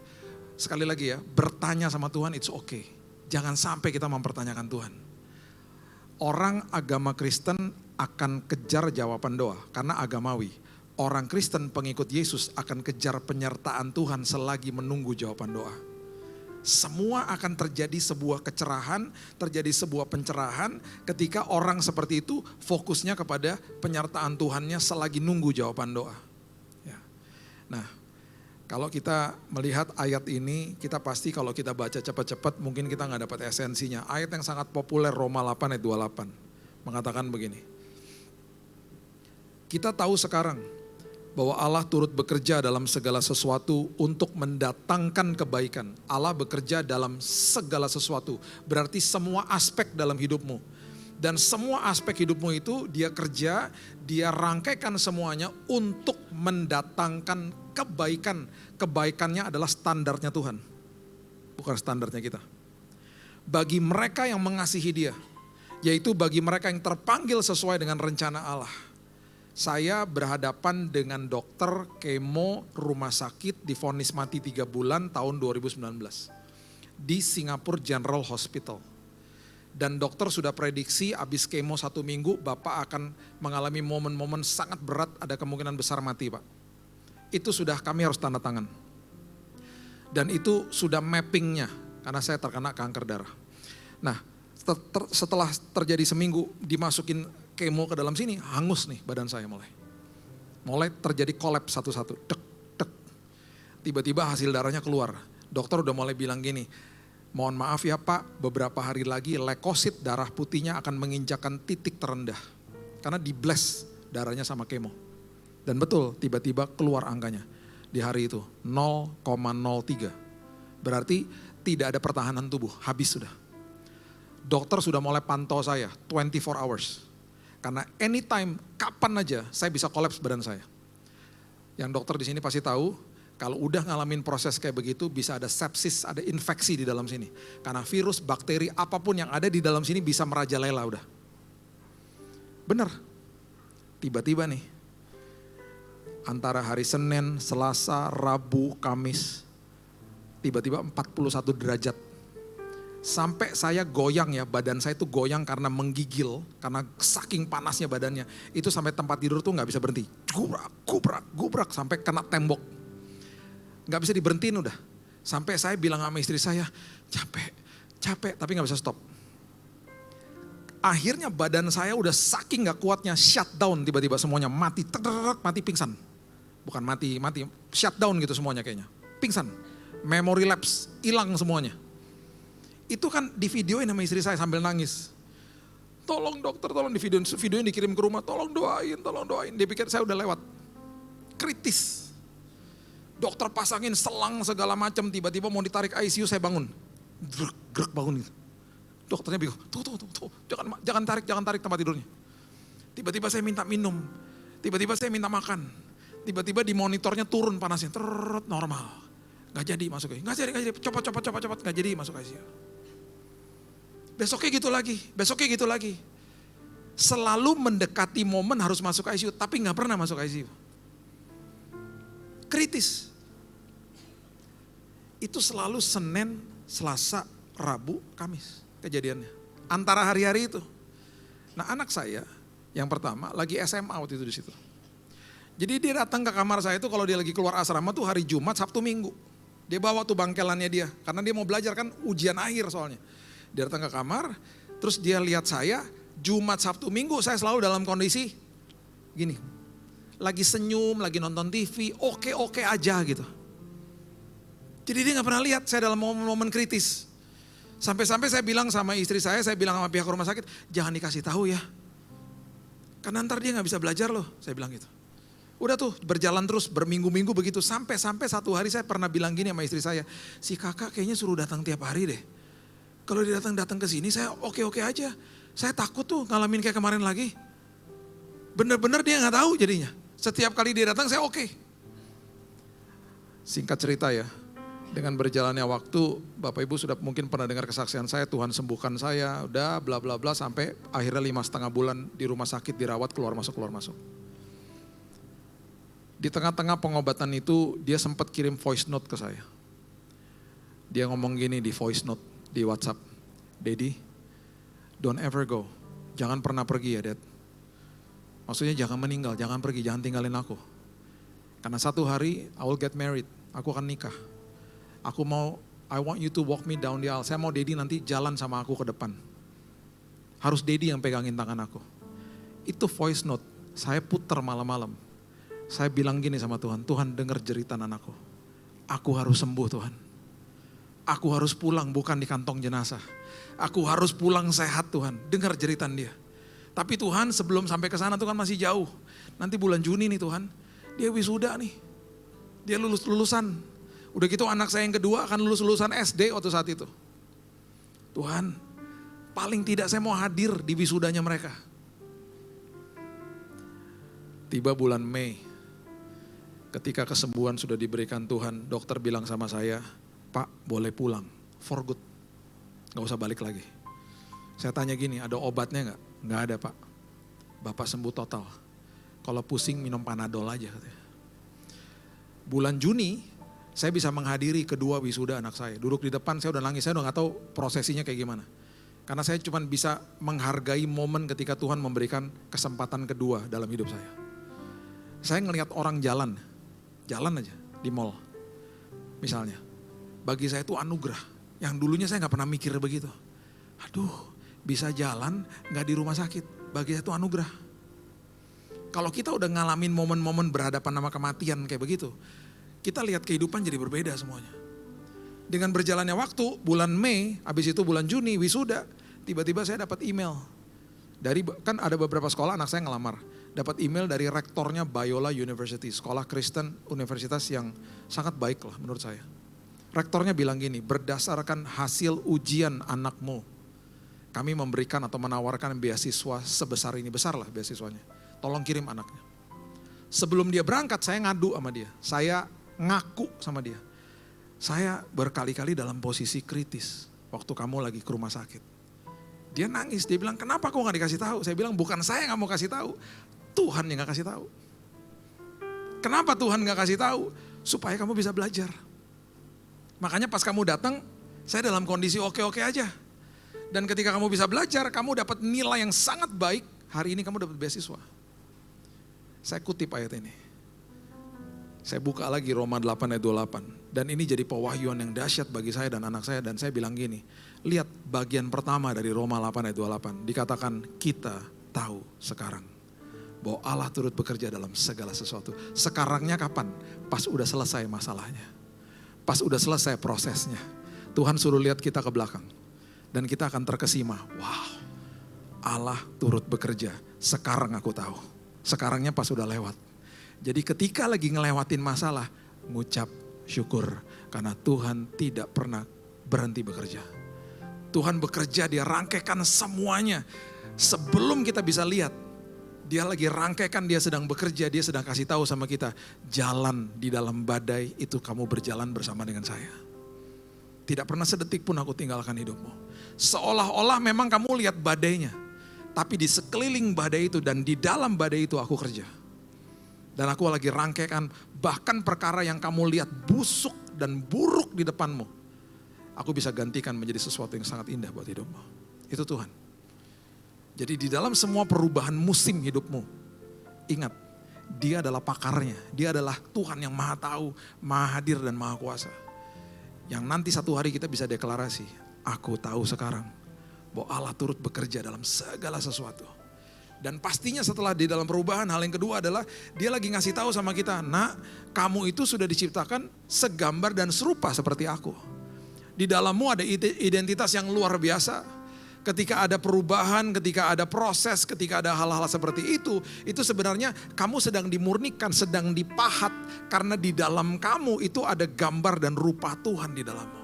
Sekali lagi ya, bertanya sama Tuhan it's okay. Jangan sampai kita mempertanyakan Tuhan. Orang agama Kristen akan kejar jawaban doa karena agamawi. Orang Kristen pengikut Yesus akan kejar penyertaan Tuhan selagi menunggu jawaban doa. Semua akan terjadi sebuah kecerahan, terjadi sebuah pencerahan ketika orang seperti itu fokusnya kepada penyertaan Tuhannya selagi nunggu jawaban doa. Ya. Nah, kalau kita melihat ayat ini, kita pasti kalau kita baca cepat-cepat mungkin kita nggak dapat esensinya. Ayat yang sangat populer Roma 8 ayat 28 mengatakan begini. Kita tahu sekarang bahwa Allah turut bekerja dalam segala sesuatu untuk mendatangkan kebaikan. Allah bekerja dalam segala sesuatu, berarti semua aspek dalam hidupmu. Dan semua aspek hidupmu itu dia kerja, dia rangkaikan semuanya untuk mendatangkan kebaikan. Kebaikannya adalah standarnya Tuhan, bukan standarnya kita. Bagi mereka yang mengasihi dia, yaitu bagi mereka yang terpanggil sesuai dengan rencana Allah. Saya berhadapan dengan dokter kemo rumah sakit divonis mati 3 bulan tahun 2019 di Singapore General Hospital. Dan dokter sudah prediksi habis kemo 1 minggu Bapak akan mengalami momen-momen sangat berat, ada kemungkinan besar mati Pak. Itu sudah kami harus tanda tangan. Dan itu sudah mappingnya karena saya terkena kanker darah. Nah setelah terjadi seminggu dimasukin kemo ke dalam sini, hangus nih badan saya mulai terjadi kolaps satu-satu, dek. Tiba-tiba hasil darahnya keluar. Dokter udah mulai bilang gini, mohon maaf ya Pak, beberapa hari lagi leukosit darah putihnya akan menginjakkan titik terendah. Karena di-blast darahnya sama kemo. Dan betul, tiba-tiba keluar angkanya di hari itu, 0,03. Berarti tidak ada pertahanan tubuh, habis sudah. Dokter sudah mulai pantau saya, 24 hours. Karena anytime, kapan aja saya bisa kolaps badan saya. Yang dokter di sini pasti tahu, kalau udah ngalamin proses kayak begitu bisa ada sepsis, ada infeksi di dalam sini. Karena virus, bakteri, apapun yang ada di dalam sini bisa merajalela udah. Bener, tiba-tiba nih, antara hari Senin, Selasa, Rabu, Kamis, tiba-tiba 41 derajat. Sampai saya goyang ya, badan saya tuh goyang karena menggigil, karena saking panasnya badannya. Itu sampai tempat tidur tuh gak bisa berhenti. Gubrak, sampai kena tembok. Gak bisa diberhentiin udah. Sampai saya bilang sama istri saya, capek, tapi gak bisa stop. Akhirnya badan saya udah saking gak kuatnya shutdown, tiba-tiba semuanya mati, mati pingsan. Bukan mati, shutdown gitu semuanya kayaknya. Pingsan, memory lapse, hilang semuanya. Itu kan di videoin sama istri saya sambil nangis. Tolong dokter, tolong di videoin dikirim ke rumah, tolong doain. Dia pikir saya udah lewat. Kritis. Dokter pasangin selang segala macam, tiba-tiba mau ditarik ICU saya bangun. Grek bangun gitu. Dokternya bingung, tuh, jangan tarik tempat tidurnya. Tiba-tiba saya minta minum, tiba-tiba saya minta makan. Tiba-tiba di monitornya turun panasnya, normal. Gak jadi masuk ICU, gak jadi, copot, gak jadi masuk ICU. Besoknya gitu lagi. Selalu mendekati momen harus masuk ICU, tapi gak pernah masuk ICU. Kritis. Itu selalu Senin, Selasa, Rabu, Kamis kejadiannya. Antara hari-hari itu. Nah anak saya yang pertama lagi SMA waktu itu di situ. Jadi dia datang ke kamar saya itu kalau dia lagi keluar asrama tuh hari Jumat, Sabtu, Minggu. Dia bawa tuh bangkelannya dia. Karena dia mau belajar kan ujian akhir soalnya. Dia datang ke kamar, terus dia lihat saya, Jumat, Sabtu, Minggu saya selalu dalam kondisi gini. Lagi senyum, lagi nonton TV, oke aja gitu. Jadi dia gak pernah lihat saya dalam momen-momen kritis. Sampai-sampai saya bilang sama istri saya bilang sama pihak rumah sakit, jangan dikasih tahu ya. Karena ntar dia gak bisa belajar loh, saya bilang gitu. Udah tuh berjalan terus berminggu-minggu begitu. Sampai satu hari saya pernah bilang gini sama istri saya, si kakak kayaknya suruh datang tiap hari deh. Kalau dia datang ke sini saya oke aja. Saya takut tuh ngalamin kayak kemarin lagi. Bener-bener dia gak tahu jadinya. Setiap kali dia datang saya oke. Singkat cerita ya. Dengan berjalannya waktu, Bapak Ibu sudah mungkin pernah dengar kesaksian saya, Tuhan sembuhkan saya, udah bla bla bla sampai akhirnya 5,5 bulan di rumah sakit dirawat keluar masuk. Di tengah-tengah pengobatan itu dia sempat kirim voice note ke saya. Dia ngomong gini di voice note di WhatsApp, Daddy, don't ever go, jangan pernah pergi ya Dad. Maksudnya jangan meninggal, jangan pergi, jangan tinggalin aku. Karena satu hari I will get married, aku akan nikah. I want you to walk me down the aisle. Saya mau Daddy nanti jalan sama aku ke depan. Harus Daddy yang pegangin tangan aku. Itu voice note, saya putar malam-malam. Saya bilang gini sama Tuhan, Tuhan dengar jeritan anakku. Aku harus sembuh Tuhan. Aku harus pulang bukan di kantong jenazah. Aku harus pulang sehat Tuhan, dengar jeritan dia. Tapi Tuhan sebelum sampai ke sana Tuhan masih jauh. Nanti bulan Juni nih Tuhan, dia wisuda nih. Dia lulusan. Udah gitu anak saya yang kedua akan lulusan SD waktu saat itu. Tuhan, paling tidak saya mau hadir di wisudanya mereka. Tiba bulan Mei, ketika kesembuhan sudah diberikan Tuhan, dokter bilang sama saya, Pak boleh pulang, for good, gak usah balik lagi. Saya tanya gini, ada obatnya gak? Gak ada Pak, Bapak sembuh total. Kalau pusing minum Panadol aja katanya. Bulan Juni, saya bisa menghadiri kedua wisuda anak saya. Duduk di depan, saya udah nangis, saya udah gak tahu prosesinya kayak gimana. Karena saya cuma bisa menghargai momen ketika Tuhan memberikan kesempatan kedua dalam hidup saya. Saya ngelihat orang jalan aja di mall. Misalnya, bagi saya itu anugerah. Yang dulunya saya gak pernah mikir begitu. Aduh, bisa jalan gak di rumah sakit. Bagi saya itu anugerah. Kalau kita udah ngalamin momen-momen berhadapan sama kematian kayak begitu, kita lihat kehidupan jadi berbeda semuanya. Dengan berjalannya waktu, bulan Mei, habis itu bulan Juni, wisuda, tiba-tiba saya dapat email. Kan ada beberapa sekolah anak saya ngelamar. Dapat email dari rektornya Biola University, sekolah Kristen universitas yang sangat baik lah menurut saya. Rektornya bilang gini, berdasarkan hasil ujian anakmu, kami memberikan atau menawarkan beasiswa sebesar ini, besar lah beasiswanya. Tolong kirim anaknya. Sebelum dia berangkat saya ngadu sama dia, saya ngaku sama dia. Saya berkali-kali dalam posisi kritis waktu kamu lagi ke rumah sakit. Dia nangis, dia bilang kenapa kok gak dikasih tahu? Saya bilang bukan saya gak mau kasih tahu, Tuhan yang gak kasih tahu. Kenapa Tuhan gak kasih tahu? Supaya kamu bisa belajar. Makanya pas kamu datang, saya dalam kondisi oke-oke aja. Dan ketika kamu bisa belajar, kamu dapat nilai yang sangat baik, hari ini kamu dapat beasiswa. Saya kutip ayat ini. Saya buka lagi Roma 8 ayat 28. Dan ini jadi pewahyuan yang dahsyat bagi saya dan anak saya. Dan saya bilang gini, Lihat bagian pertama dari Roma 8 ayat 28. Dikatakan kita tahu sekarang bahwa Allah turut bekerja dalam segala sesuatu. Sekarangnya kapan? Pas udah selesai masalahnya. Pas udah selesai prosesnya. Tuhan suruh lihat kita ke belakang. Dan kita akan terkesima. Wow, Allah turut bekerja. Sekarang aku tahu. Sekarangnya pas udah lewat. Jadi ketika lagi ngelewatin masalah, ngucap syukur. Karena Tuhan tidak pernah berhenti bekerja. Tuhan bekerja, dia rangkaikan semuanya. Sebelum kita bisa lihat, dia lagi rangkaikan, dia sedang bekerja, dia sedang kasih tahu sama kita. Jalan di dalam badai itu kamu berjalan bersama dengan saya. Tidak pernah sedetik pun aku tinggalkan hidupmu. Seolah-olah memang kamu lihat badainya. Tapi di sekeliling badai itu dan di dalam badai itu aku kerja. Dan aku lagi rangkaikan bahkan perkara yang kamu lihat busuk dan buruk di depanmu. Aku bisa gantikan menjadi sesuatu yang sangat indah buat hidupmu. Itu Tuhan. Jadi di dalam semua perubahan musim hidupmu, ingat, dia adalah pakarnya. Dia adalah Tuhan yang maha tahu, maha hadir dan maha kuasa. Yang nanti satu hari kita bisa deklarasi, aku tahu sekarang bahwa Allah turut bekerja dalam segala sesuatu. Dan pastinya setelah di dalam perubahan, hal yang kedua adalah dia lagi ngasih tahu sama kita, nak, kamu itu sudah diciptakan segambar dan serupa seperti aku. Di dalammu ada identitas yang luar biasa. Ketika ada perubahan, ketika ada proses, ketika ada hal-hal seperti itu sebenarnya kamu sedang dimurnikan, sedang dipahat. Karena di dalam kamu itu ada gambar dan rupa Tuhan di dalammu.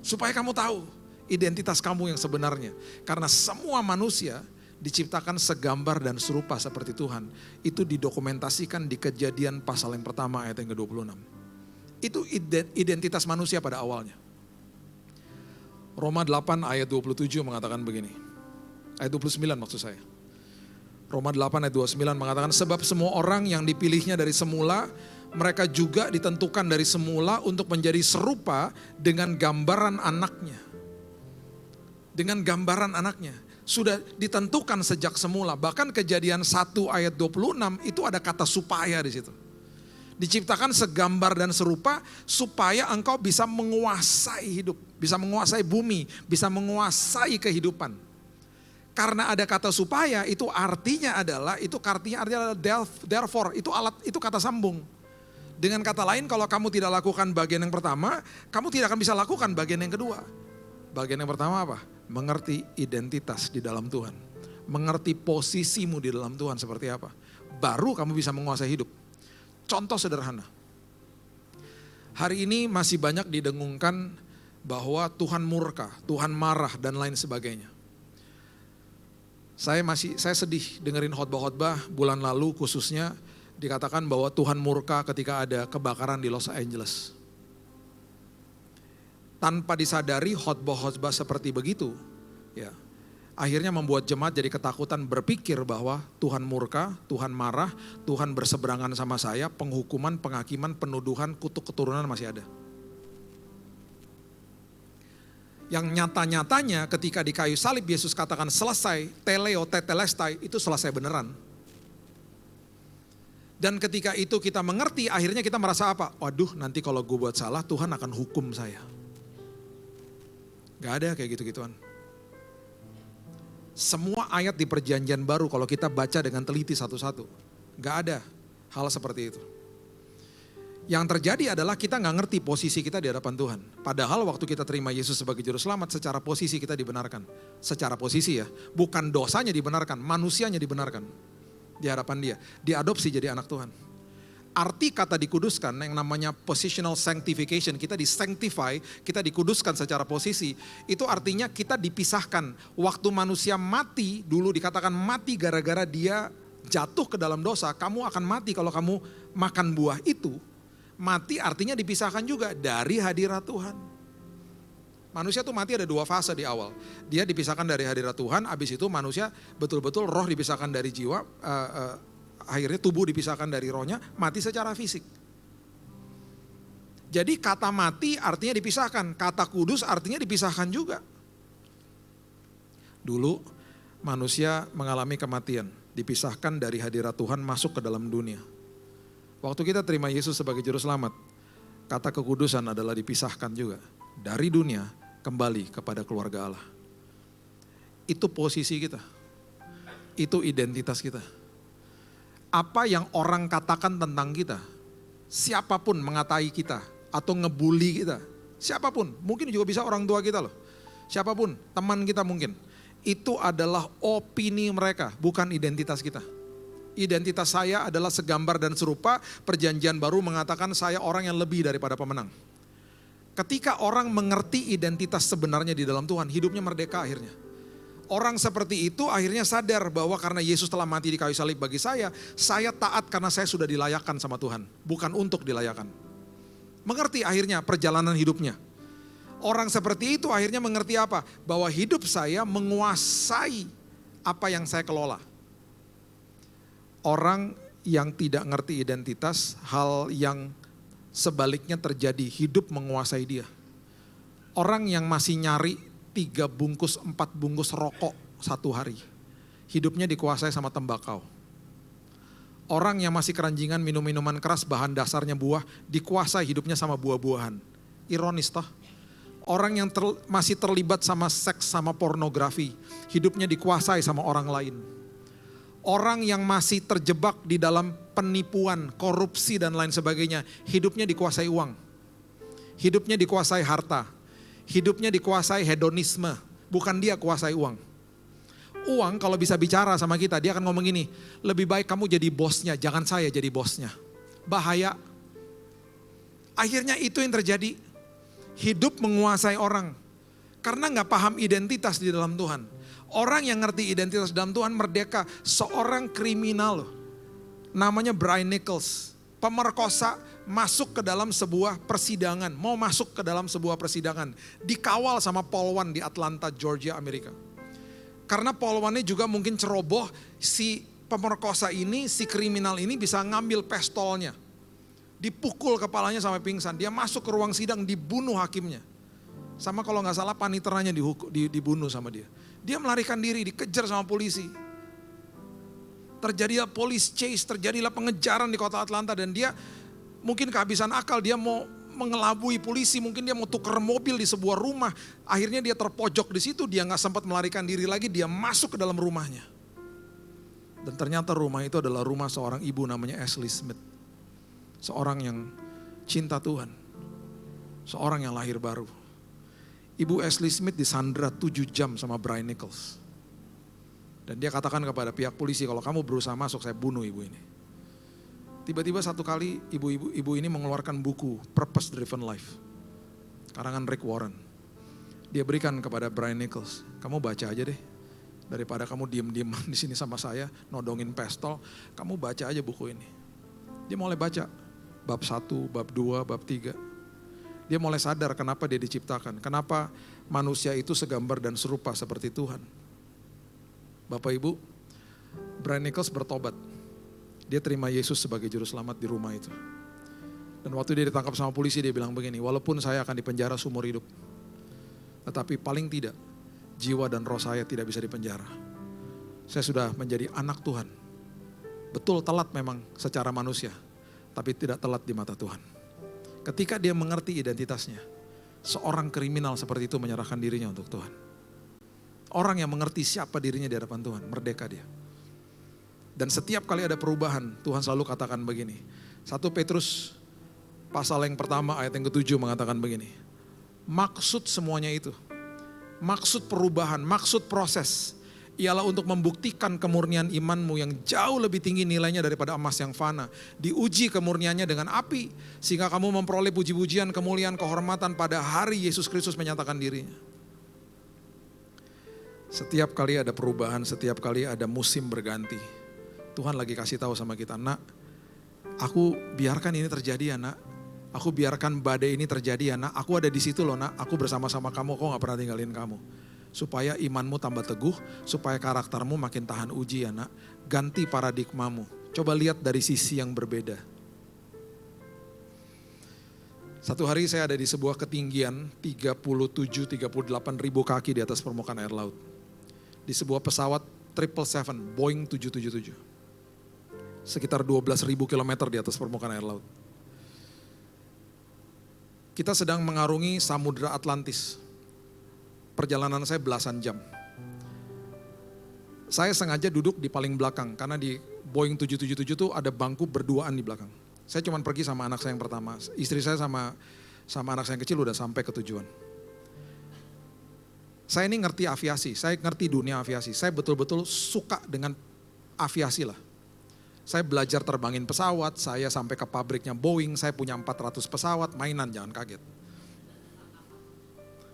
Supaya kamu tahu identitas kamu yang sebenarnya. Karena semua manusia diciptakan segambar dan serupa seperti Tuhan. Itu didokumentasikan di Kejadian pasal yang pertama ayat yang ke-26. Itu identitas manusia pada awalnya. Roma 8 ayat 27 mengatakan begini. Ayat 29 maksud saya. Roma 8 ayat 29 mengatakan, sebab semua orang yang dipilihnya dari semula, mereka juga ditentukan dari semula untuk menjadi serupa dengan gambaran anaknya. Dengan gambaran anaknya. Sudah ditentukan sejak semula. Bahkan Kejadian 1 ayat 26 itu ada kata supaya di situ. Diciptakan segambar dan serupa supaya engkau bisa menguasai hidup, bisa menguasai bumi, bisa menguasai kehidupan. Karena ada kata supaya itu artinya adalah therefore, itu kata sambung. Dengan kata lain kalau kamu tidak lakukan bagian yang pertama, kamu tidak akan bisa lakukan bagian yang kedua. Bagian yang pertama apa? Mengerti identitas di dalam Tuhan. Mengerti posisimu di dalam Tuhan seperti apa. Baru kamu bisa menguasai hidup. Contoh sederhana. Hari ini masih banyak didengungkan bahwa Tuhan murka, Tuhan marah dan lain sebagainya. Saya sedih dengerin khotbah-khotbah bulan lalu khususnya dikatakan bahwa Tuhan murka ketika ada kebakaran di Los Angeles. Tanpa disadari khotbah-khotbah seperti begitu, ya. Akhirnya membuat jemaat jadi ketakutan berpikir bahwa Tuhan murka, Tuhan marah, Tuhan berseberangan sama saya, penghukuman, penghakiman, penuduhan, kutuk keturunan masih ada. Yang nyata-nyatanya ketika di kayu salib Yesus katakan selesai, teleo, tetelestai, itu selesai beneran. Dan ketika itu kita mengerti, akhirnya kita merasa apa? Waduh, nanti kalau gue buat salah, Tuhan akan hukum saya. Gak ada kayak gitu-gituan. Semua ayat di perjanjian baru kalau kita baca dengan teliti satu-satu. Gak ada hal seperti itu. Yang terjadi adalah kita gak ngerti posisi kita di hadapan Tuhan. Padahal waktu kita terima Yesus sebagai juru selamat, secara posisi kita dibenarkan. Secara posisi ya, bukan dosanya dibenarkan, manusianya dibenarkan. Di hadapan dia, diadopsi jadi anak Tuhan. Arti kata dikuduskan yang namanya positional sanctification, kita disanctify, kita dikuduskan secara posisi, itu artinya kita dipisahkan. Waktu manusia mati, dulu dikatakan mati gara-gara dia jatuh ke dalam dosa, kamu akan mati kalau kamu makan buah itu. Mati artinya dipisahkan juga dari hadirat Tuhan. Manusia tuh mati ada dua fase di awal. Dia dipisahkan dari hadirat Tuhan, habis itu manusia betul-betul roh dipisahkan dari jiwa, akhirnya tubuh dipisahkan dari rohnya, mati secara fisik. Jadi kata mati artinya dipisahkan, kata kudus artinya dipisahkan juga. Dulu manusia mengalami kematian, dipisahkan dari hadirat Tuhan masuk ke dalam dunia. Waktu kita terima Yesus sebagai juru selamat, kata kekudusan adalah dipisahkan juga dari dunia kembali kepada keluarga Allah. Itu posisi kita. Itu identitas kita. Apa yang orang katakan tentang kita, siapapun mengatai kita atau ngebully kita, siapapun, mungkin juga bisa orang tua kita loh. Siapapun, teman kita mungkin. Itu adalah opini mereka, bukan identitas kita. Identitas saya adalah segambar dan serupa, perjanjian baru mengatakan saya orang yang lebih daripada pemenang. Ketika orang mengerti identitas sebenarnya di dalam Tuhan, hidupnya merdeka akhirnya. Orang seperti itu akhirnya sadar bahwa karena Yesus telah mati di kayu salib bagi saya taat karena saya sudah dilayakkan sama Tuhan, bukan untuk dilayakkan. Mengerti akhirnya perjalanan hidupnya. Orang seperti itu akhirnya mengerti apa? Bahwa hidup saya menguasai apa yang saya kelola. Orang yang tidak ngerti identitas, hal yang sebaliknya terjadi, hidup menguasai dia. Orang yang masih nyari 3 bungkus, 4 bungkus rokok satu hari, hidupnya dikuasai sama tembakau. Orang yang masih keranjingan minum minuman keras, bahan dasarnya buah, dikuasai hidupnya sama buah-buahan. Ironis toh? Orang yang masih terlibat sama seks, sama pornografi, hidupnya dikuasai sama orang lain. Orang yang masih terjebak di dalam penipuan, korupsi dan lain sebagainya, hidupnya dikuasai uang. Hidupnya dikuasai harta. Hidupnya dikuasai hedonisme, bukan dia kuasai uang. Uang kalau bisa bicara sama kita, dia akan ngomong gini, lebih baik kamu jadi bosnya, jangan saya jadi bosnya. Bahaya. Akhirnya itu yang terjadi. Hidup menguasai orang. Karena gak paham identitas di dalam Tuhan. Orang yang ngerti identitas dalam Tuhan merdeka. Seorang kriminal loh. Namanya Brian Nichols. Pemerkosa masuk ke dalam sebuah persidangan. Mau masuk ke dalam sebuah persidangan. Dikawal sama polwan di Atlanta, Georgia, Amerika. Karena polwannya juga mungkin ceroboh. Si pemerkosa ini, si kriminal ini bisa ngambil pistolnya. Dipukul kepalanya sampai pingsan. Dia masuk ke ruang sidang, dibunuh hakimnya. Sama kalau gak salah paniteranya dibunuh sama dia. Dia melarikan diri, dikejar sama polisi. Terjadilah police chase, terjadilah pengejaran di kota Atlanta. Dan dia mungkin kehabisan akal, dia mau mengelabui polisi. Mungkin dia mau tuker mobil di sebuah rumah. Akhirnya dia terpojok di situ, dia gak sempat melarikan diri lagi. Dia masuk ke dalam rumahnya. Dan ternyata rumah itu adalah rumah seorang ibu namanya Ashley Smith. Seorang yang cinta Tuhan. Seorang yang lahir baru. Ibu Ashley Smith disandra 7 jam sama Brian Nichols. Dan dia katakan kepada pihak polisi, kalau kamu berusaha masuk, saya bunuh ibu ini. Tiba-tiba satu kali ibu ini mengeluarkan buku Purpose Driven Life. Karangan Rick Warren. Dia berikan kepada Brian Nichols, kamu baca aja deh. Daripada kamu diem-diem di sini sama saya, nodongin pistol, kamu baca aja buku ini. Dia mulai baca. Bab 1, bab 2, bab 3. Dia mulai sadar kenapa dia diciptakan. Kenapa manusia itu segambar dan serupa seperti Tuhan. Bapak Ibu, Brian Nichols bertobat. Dia terima Yesus sebagai juru selamat di rumah itu. Dan waktu dia ditangkap sama polisi dia bilang begini, walaupun saya akan dipenjara seumur hidup. Tetapi paling tidak, jiwa dan roh saya tidak bisa dipenjara. Saya sudah menjadi anak Tuhan. Betul telat memang secara manusia. Tapi tidak telat di mata Tuhan. Ketika dia mengerti identitasnya, seorang kriminal seperti itu menyerahkan dirinya untuk Tuhan. Orang yang mengerti siapa dirinya di hadapan Tuhan, merdeka dia. Dan setiap kali ada perubahan, Tuhan selalu katakan begini. 1 Petrus pasal yang pertama ayat yang ke-7 mengatakan begini. Maksud semuanya itu, maksud perubahan, maksud proses, ialah untuk membuktikan kemurnian imanmu yang jauh lebih tinggi nilainya daripada emas yang fana. Diuji kemurniannya dengan api, sehingga kamu memperoleh puji-pujian, kemuliaan, kehormatan pada hari Yesus Kristus menyatakan dirinya. Setiap kali ada perubahan, setiap kali ada musim berganti, Tuhan lagi kasih tahu sama kita, nak, aku biarkan ini terjadi ya nak. Aku biarkan badai ini terjadi ya nak. Aku ada di situ loh nak, aku bersama-sama kamu, aku gak pernah tinggalin kamu. Supaya imanmu tambah teguh, supaya karaktermu makin tahan uji ya nak. Ganti paradigmamu, coba lihat dari sisi yang berbeda. Satu hari saya ada di sebuah ketinggian 37-38 ribu kaki di atas permukaan air laut. Di sebuah pesawat 777, Boeing 777. Sekitar 12.000 kilometer di atas permukaan air laut. Kita sedang mengarungi Samudra Atlantis. perjalanan saya belasan jam. Saya sengaja duduk di paling belakang karena di Boeing 777 tuh ada bangku berduaan di belakang. Saya cuma pergi sama anak saya yang pertama. Istri saya sama anak saya yang kecil udah sampai ke tujuan. Saya ini ngerti aviasi, saya ngerti dunia aviasi. Saya betul-betul suka dengan aviasi lah. Saya belajar terbangin pesawat, saya sampai ke pabriknya Boeing, saya punya 400 pesawat, mainan jangan kaget.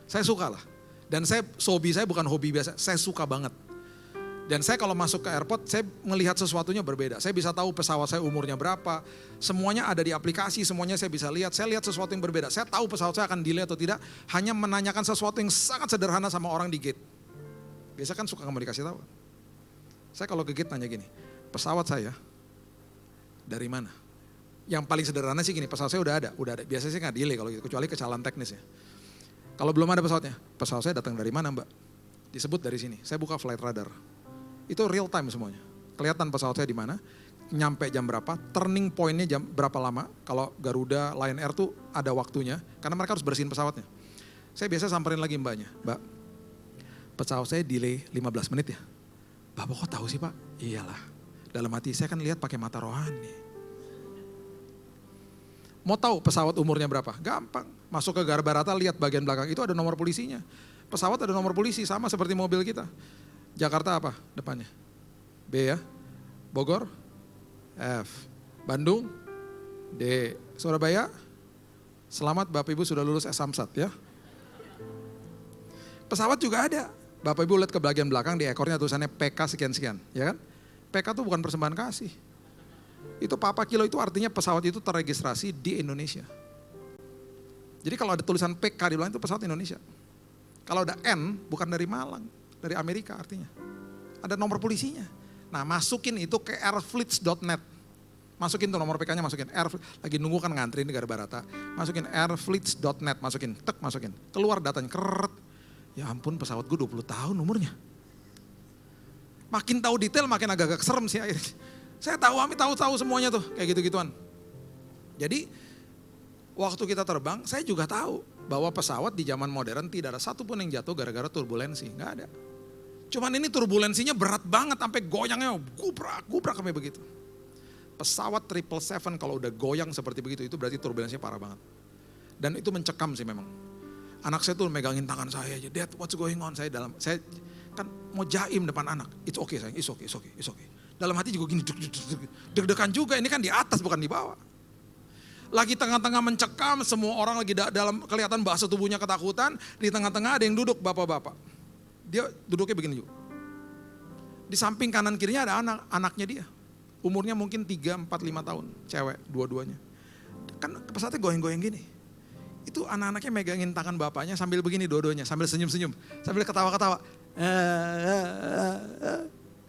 Saya suka lah. Dan hobi saya bukan hobi biasa, saya suka banget. Dan saya kalau masuk ke airport, saya melihat sesuatunya berbeda. Saya bisa tahu pesawat saya umurnya berapa, semuanya ada di aplikasi, semuanya saya bisa lihat. Saya lihat sesuatu yang berbeda, saya tahu pesawat saya akan delay atau tidak, hanya menanyakan sesuatu yang sangat sederhana sama orang di gate. Biasa kan suka kamu dikasih tahu. Saya kalau ke gate nanya gini, pesawat saya dari mana? Yang paling sederhana sih gini, pesawat saya udah ada. Biasanya sih nggak delay kalau gitu, kecuali kesalahan teknis ya. Kalau belum ada pesawatnya, pesawat saya datang dari mana mbak? Disebut dari sini, saya buka flight radar. Itu real time semuanya. Kelihatan pesawat saya di mana, nyampe jam berapa, turning point-nya jam berapa lama. Kalau Garuda, Lion Air tuh ada waktunya, karena mereka harus bersihin pesawatnya. Saya biasa samperin lagi mbaknya, mbak, pesawat saya delay 15 menit ya. Bapak kok tahu sih pak? Iyalah, dalam hati saya kan lihat pakai mata rohani. Mau tahu pesawat umurnya berapa? Gampang, masuk ke Garbarata lihat bagian belakang, itu ada nomor polisinya. Pesawat ada nomor polisi, sama seperti mobil kita. Jakarta apa depannya? B ya. Bogor? F. Bandung? D. Surabaya? Selamat Bapak Ibu sudah lulus S-Samsat ya. Pesawat juga ada. Bapak Ibu lihat ke bagian belakang di ekornya tulisannya PK sekian-sekian. Ya kan? PK itu bukan persembahan kasih. Itu Papa Kilo itu artinya pesawat itu terregistrasi di Indonesia. Jadi kalau ada tulisan PK di belakang itu pesawat Indonesia. Kalau ada N bukan dari Malang. Dari Amerika artinya. Ada nomor polisinya. Nah masukin itu ke airfleets.net. Masukin tuh nomor PK-nya, masukin. Lagi nunggu kan ngantri di Garbarata. Masukin airfleets.net, masukin. Tek, masukin. Keluar datanya, keret. Ya ampun pesawat gue 20 tahun umurnya. Makin tahu detail makin agak-agak serem sih akhirnya. Saya tahu, Ami tahu semuanya tuh, kayak gitu-gituan. Jadi waktu kita terbang, saya juga tahu bahwa pesawat di zaman modern tidak ada satupun yang jatuh gara-gara turbulensi, nggak ada. Cuman ini turbulensinya berat banget sampai goyangnya gubrak sampai begitu. Pesawat 777 kalau udah goyang seperti begitu itu berarti turbulensinya parah banget. Dan itu mencekam sih memang. Anak saya tuh megangin tangan saya aja, Dad what's going on? Saya kan mau jaim depan anak. It's okay sayang, it's okay. Dalam hati juga gini, deg-degan juga, ini kan di atas bukan di bawah. Lagi tengah-tengah mencekam, semua orang lagi dalam kelihatan bahasa tubuhnya ketakutan, di tengah-tengah ada yang duduk bapak-bapak. Dia duduknya begini juga. Di samping kanan kirinya ada anaknya dia. Umurnya mungkin 3, 4, 5 tahun, cewek dua-duanya. Kan pesawatnya goyang-goyang gini. Itu anak-anaknya megangin tangan bapaknya sambil begini dua-duanya, sambil senyum-senyum, sambil ketawa-ketawa.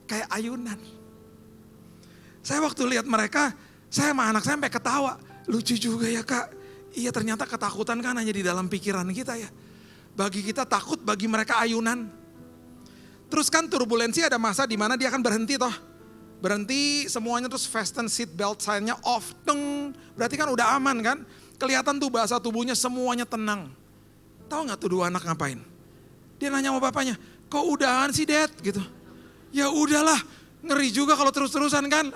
Kayak ayunan. Saya waktu lihat mereka, saya sama anak saya sampai ketawa. Lucu juga ya kak. Iya ternyata ketakutan kan hanya di dalam pikiran kita ya. Bagi kita takut, bagi mereka ayunan. Terus kan turbulensi ada masa di mana dia akan berhenti toh. Berhenti semuanya terus fasten seat belt sign-nya off. Teng. Berarti kan udah aman kan. Kelihatan tuh bahasa tubuhnya semuanya tenang. Tahu gak tuh dua anak ngapain? Dia nanya sama bapaknya, kok udahan sih Dad? Gitu. Ya udahlah, ngeri juga kalau terus-terusan kan.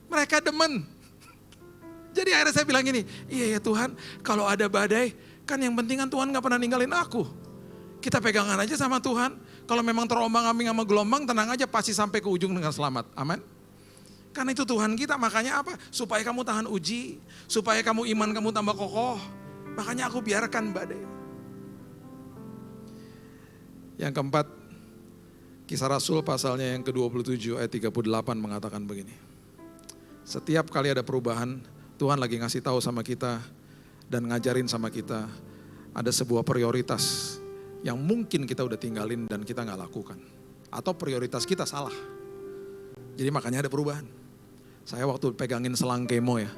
Mereka demen. Jadi akhirnya saya bilang gini, iya ya Tuhan kalau ada badai, kan yang penting kan Tuhan gak pernah ninggalin aku. Kita pegangan aja sama Tuhan. Kalau memang terombang-ambing sama gelombang, tenang aja pasti sampai ke ujung dengan selamat. Amin. Karena itu Tuhan kita, makanya apa? Supaya kamu tahan uji, supaya kamu iman kamu tambah kokoh. Makanya aku biarkan badai. Yang keempat, Kisah Rasul pasalnya yang ke-27 ayat 38 mengatakan begini. Setiap kali ada perubahan, Tuhan lagi ngasih tahu sama kita dan ngajarin sama kita ada sebuah prioritas yang mungkin kita udah tinggalin dan kita gak lakukan. Atau prioritas kita salah. Jadi makanya ada perubahan. Saya waktu pegangin selang kemo ya,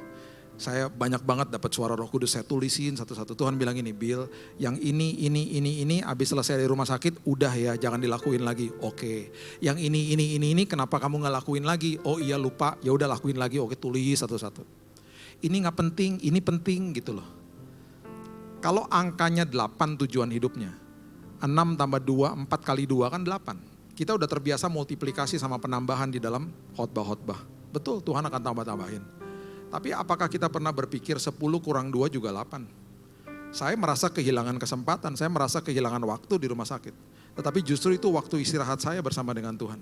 saya banyak banget dapat suara Roh Kudus, saya tulisin satu-satu. Tuhan bilang ini, Bill, yang ini, abis selesai dari rumah sakit, udah ya jangan dilakuin lagi. Oke. Yang ini, kenapa kamu gak lakuin lagi? Oh iya lupa, ya udah lakuin lagi. Oke, tulis satu-satu. Ini gak penting, ini penting gitu loh. Kalau angkanya 8 tujuan hidupnya, 6 tambah 2, 4 kali 2 kan 8. Kita udah terbiasa multiplikasi sama penambahan di dalam khotbah-khotbah. Betul, Tuhan akan tambah-tambahin. Tapi apakah kita pernah berpikir 10 kurang 2 juga 8? Saya merasa kehilangan kesempatan, saya merasa kehilangan waktu di rumah sakit. Tetapi justru itu waktu istirahat saya bersama dengan Tuhan.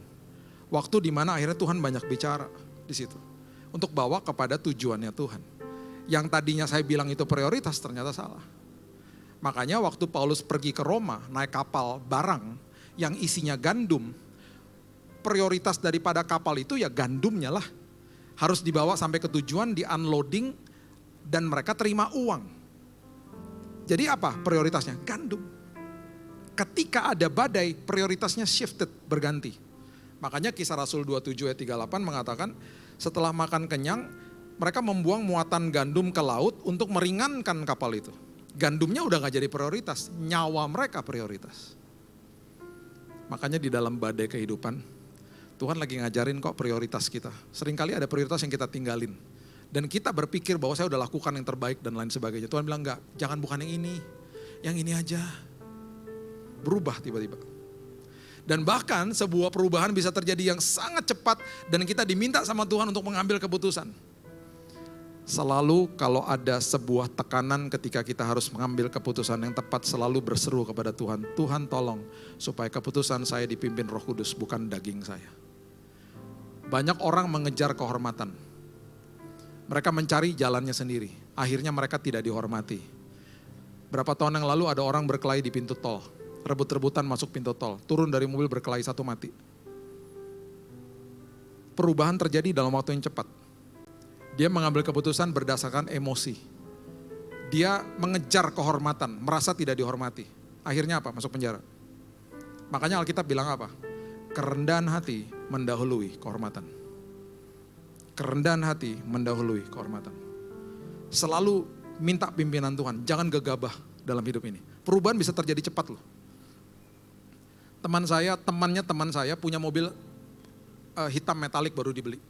Waktu di mana akhirnya Tuhan banyak bicara di situ. Untuk bawa kepada tujuannya Tuhan. Yang tadinya saya bilang itu prioritas ternyata salah. Makanya waktu Paulus pergi ke Roma naik kapal barang yang isinya gandum. Prioritas daripada kapal itu ya gandumnya lah. Harus dibawa sampai ke tujuan, di unloading dan mereka terima uang. Jadi apa prioritasnya? Gandum. Ketika ada badai, prioritasnya shifted, berganti. Makanya Kisah Rasul 27 ayat 38 mengatakan, setelah makan kenyang, mereka membuang muatan gandum ke laut untuk meringankan kapal itu. Gandumnya udah gak jadi prioritas, nyawa mereka prioritas. Makanya di dalam badai kehidupan, Tuhan lagi ngajarin kok prioritas kita. Seringkali ada prioritas yang kita tinggalin. Dan kita berpikir bahwa saya udah lakukan yang terbaik dan lain sebagainya. Tuhan bilang enggak, jangan bukan yang ini aja. Berubah tiba-tiba. Dan bahkan sebuah perubahan bisa terjadi yang sangat cepat dan kita diminta sama Tuhan untuk mengambil keputusan. Selalu kalau ada sebuah tekanan ketika kita harus mengambil keputusan yang tepat, selalu berseru kepada Tuhan. Tuhan tolong supaya keputusan saya dipimpin Roh Kudus, bukan daging saya. Banyak orang mengejar kehormatan. Mereka mencari jalannya sendiri. Akhirnya mereka tidak dihormati. Berapa tahun yang lalu ada orang berkelahi di pintu tol. Rebut-rebutan masuk pintu tol. Turun dari mobil berkelahi, satu mati. Perubahan terjadi dalam waktu yang cepat. Dia mengambil keputusan berdasarkan emosi. Dia mengejar kehormatan, merasa tidak dihormati. Akhirnya apa? Masuk penjara. Makanya Alkitab bilang apa? Kerendahan hati mendahului kehormatan. Kerendahan hati mendahului kehormatan. Selalu minta pimpinan Tuhan, jangan gegabah dalam hidup ini. Perubahan bisa terjadi cepat loh. Temannya teman saya punya mobil hitam metalik baru dibeli.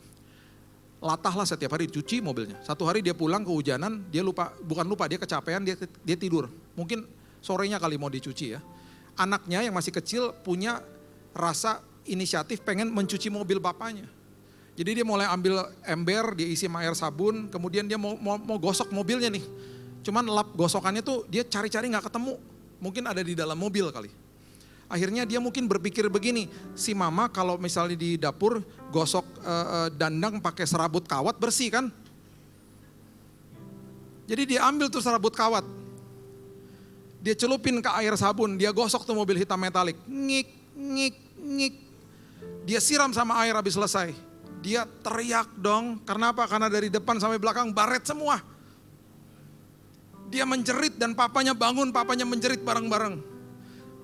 Latahlah setiap hari cuci mobilnya. Satu hari dia pulang kehujanan, dia dia kecapean, dia tidur. Mungkin sorenya kali mau dicuci ya. Anaknya yang masih kecil punya rasa inisiatif pengen mencuci mobil bapaknya. Jadi dia mulai ambil ember, dia isi sama air sabun, kemudian dia mau gosok mobilnya nih. Cuman lap gosokannya tuh dia cari-cari gak ketemu. Mungkin ada di dalam mobil kali. Akhirnya dia mungkin berpikir begini, si mama kalau misalnya di dapur gosok dandang pakai serabut kawat bersih kan. Jadi dia ambil tuh serabut kawat. Dia celupin ke air sabun, dia gosok tuh mobil hitam metalik. Ngik, ngik, ngik. Dia siram sama air habis selesai. Dia teriak dong, karena apa? Karena dari depan sampai belakang baret semua. Dia menjerit dan papanya bangun, papanya menjerit bareng-bareng.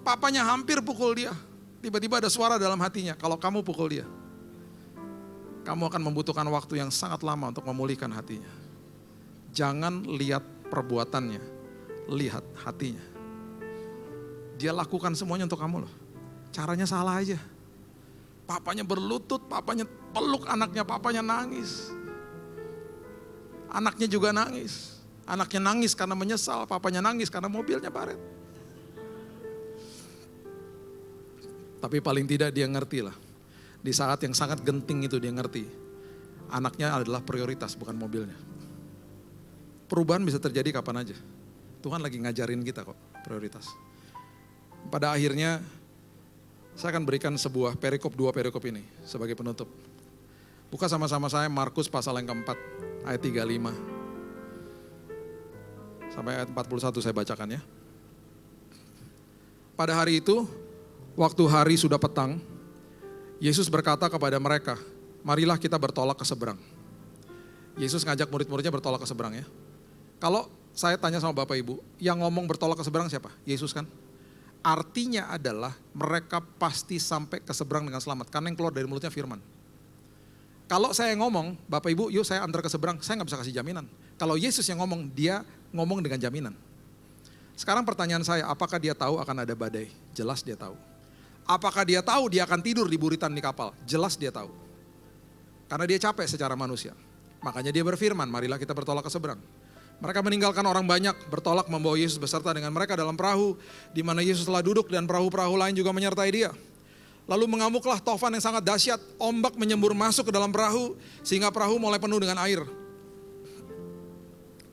Papanya hampir pukul dia. Tiba-tiba ada suara dalam hatinya, kalau kamu pukul dia, kamu akan membutuhkan waktu yang sangat lama untuk memulihkan hatinya. Jangan lihat perbuatannya, lihat hatinya. Dia lakukan semuanya untuk kamu loh. Caranya salah aja. Papanya berlutut, papanya peluk anaknya, papanya nangis. Anaknya juga nangis. Anaknya nangis karena menyesal, papanya nangis karena mobilnya baret. Tapi paling tidak dia ngerti lah. Di saat yang sangat genting itu dia ngerti. Anaknya adalah prioritas, bukan mobilnya. Perubahan bisa terjadi kapan aja. Tuhan lagi ngajarin kita kok prioritas. Pada akhirnya saya akan berikan sebuah dua perikop ini sebagai penutup. Buka sama-sama saya Markus pasal yang keempat, ayat 35. Sampai ayat 41 saya bacakan ya. Pada hari itu, waktu hari sudah petang, Yesus berkata kepada mereka, marilah kita bertolak ke seberang. Yesus ngajak murid-muridnya bertolak ke seberang ya. Kalau saya tanya sama Bapak Ibu, yang ngomong bertolak ke seberang siapa? Yesus kan? Artinya adalah mereka pasti sampai ke seberang dengan selamat. Karena yang keluar dari mulutnya firman. Kalau saya ngomong, Bapak Ibu yuk saya antar ke seberang, saya gak bisa kasih jaminan. Kalau Yesus yang ngomong, dia ngomong dengan jaminan. Sekarang pertanyaan saya, apakah dia tahu akan ada badai? Jelas dia tahu. Apakah dia tahu dia akan tidur di buritan di kapal? Jelas dia tahu. Karena dia capek secara manusia. Makanya dia berfirman, marilah kita bertolak ke seberang. Mereka meninggalkan orang banyak, bertolak membawa Yesus beserta dengan mereka dalam perahu, di mana Yesus telah duduk dan perahu-perahu lain juga menyertai dia. Lalu mengamuklah tofan yang sangat dahsyat, ombak menyembur masuk ke dalam perahu, sehingga perahu mulai penuh dengan air.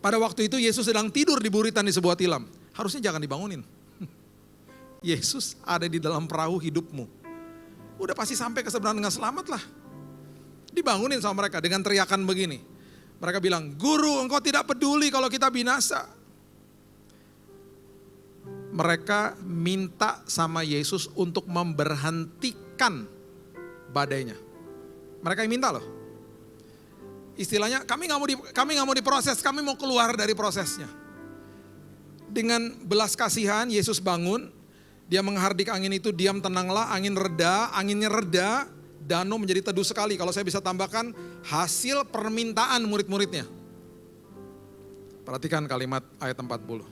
Pada waktu itu Yesus sedang tidur di buritan di sebuah tilam. Harusnya jangan dibangunin. Yesus ada di dalam perahu hidupmu. Udah pasti sampai ke seberang dengan selamat lah. Dibangunin sama mereka dengan teriakan begini. Mereka bilang, "Guru, engkau tidak peduli kalau kita binasa." Mereka minta sama Yesus untuk memberhentikan badainya. Mereka yang minta loh. Istilahnya, kami nggak mau diproses, kami mau keluar dari prosesnya. Dengan belas kasihan, Yesus bangun, dia menghardik angin itu, diam tenanglah, angin reda, anginnya reda, danau menjadi teduh sekali. Kalau saya bisa tambahkan, hasil permintaan murid-muridnya. Perhatikan kalimat ayat 40.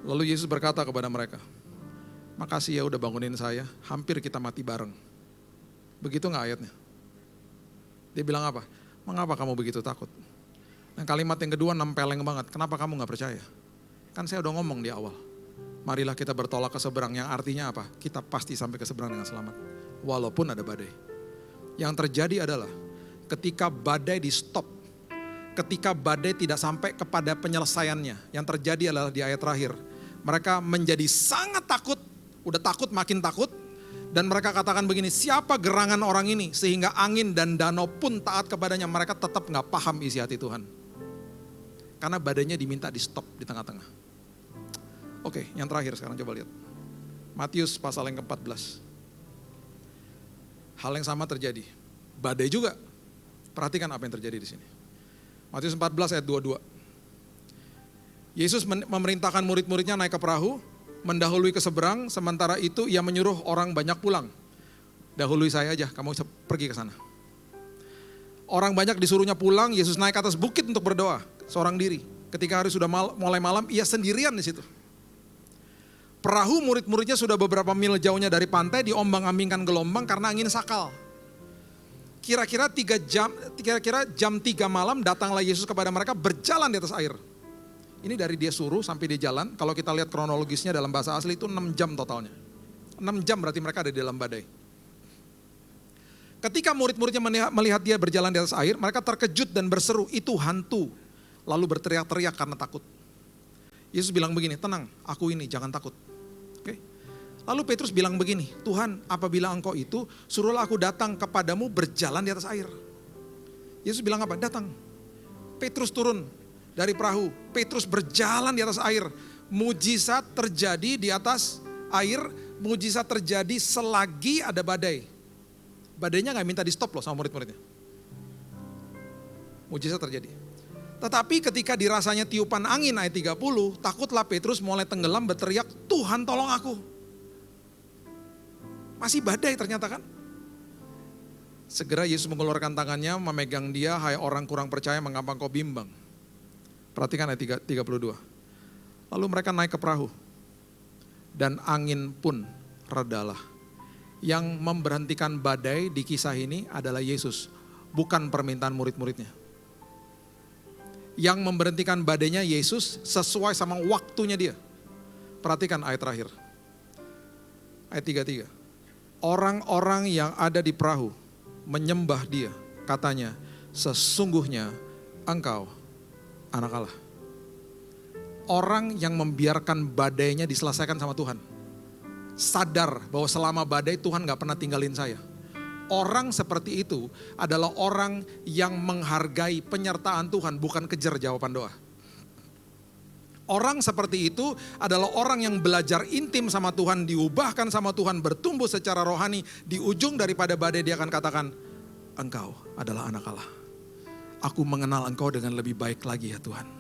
Lalu Yesus berkata kepada mereka, "Makasih ya udah bangunin saya, hampir kita mati bareng." Begitu gak ayatnya? Dia bilang apa? "Mengapa kamu begitu takut?" Dan kalimat yang kedua nempeleng banget, "Kenapa kamu gak percaya? Kan saya udah ngomong di awal. Marilah kita bertolak ke seberang," yang artinya apa? Kita pasti sampai ke seberang dengan selamat. Walaupun ada badai. Yang terjadi adalah ketika badai di stop, ketika badai tidak sampai kepada penyelesaiannya, yang terjadi adalah di ayat terakhir. Mereka menjadi sangat takut, udah takut makin takut, dan mereka katakan begini, "Siapa gerangan orang ini sehingga angin dan danau pun taat kepadanya?" Mereka tetap gak paham isi hati Tuhan. Karena badainya diminta di stop di tengah-tengah. Oke, yang terakhir sekarang coba lihat. Matius pasal yang ke-14. Hal yang sama terjadi. Badai juga. Perhatikan apa yang terjadi di sini. Matius 14 ayat 22. Yesus memerintahkan murid-muridnya naik ke perahu, mendahului ke seberang, sementara itu ia menyuruh orang banyak pulang. Dahului saya aja, kamu pergi ke sana. Orang banyak disuruhnya pulang, Yesus naik ke atas bukit untuk berdoa, seorang diri. Ketika hari sudah mulai malam, ia sendirian di situ. Perahu murid-muridnya sudah beberapa mil jauhnya dari pantai, diombang-ambingkan gelombang karena angin sakal. Kira-kira jam 3 malam datanglah Yesus kepada mereka berjalan di atas air. Ini dari dia suruh sampai dia jalan, kalau kita lihat kronologisnya dalam bahasa asli itu 6 jam totalnya. 6 jam berarti mereka ada di dalam badai. Ketika murid-muridnya melihat dia berjalan di atas air, mereka terkejut dan berseru, "Itu hantu." Lalu berteriak-teriak karena takut. Yesus bilang begini, "Tenang, aku ini, jangan takut." Oke. Lalu Petrus bilang begini, "Tuhan, apabila engkau itu, suruhlah aku datang kepadamu berjalan di atas air." Yesus bilang apa? "Datang." Petrus turun dari perahu, Petrus berjalan di atas air. Mujizat terjadi di atas air, mujizat terjadi selagi ada badai. Badainya gak minta di stop loh sama murid-muridnya. Mujizat terjadi. Tetapi ketika dirasanya tiupan angin ayat 30, takutlah Petrus mulai tenggelam berteriak, "Tuhan tolong aku." Masih badai ternyata kan. Segera Yesus mengeluarkan tangannya, memegang dia, "Hai orang kurang percaya, mengapa engkau bimbang?" Perhatikan ayat 32. Lalu mereka naik ke perahu. Dan angin pun redalah. Yang memberhentikan badai di kisah ini adalah Yesus, bukan permintaan murid-muridnya. Yang memberhentikan badainya Yesus sesuai sama waktunya dia. Perhatikan ayat terakhir. Ayat 33. Orang-orang yang ada di perahu menyembah dia. Katanya, "Sesungguhnya engkau anak Allah." Orang yang membiarkan badainya diselesaikan sama Tuhan. Sadar bahwa selama badai Tuhan gak pernah tinggalin saya. Orang seperti itu adalah orang yang menghargai penyertaan Tuhan, bukan kejar jawaban doa. Orang seperti itu adalah orang yang belajar intim sama Tuhan, diubahkan sama Tuhan, bertumbuh secara rohani. Di ujung daripada badai dia akan katakan, "Engkau adalah anak Allah. Aku mengenal engkau dengan lebih baik lagi ya Tuhan."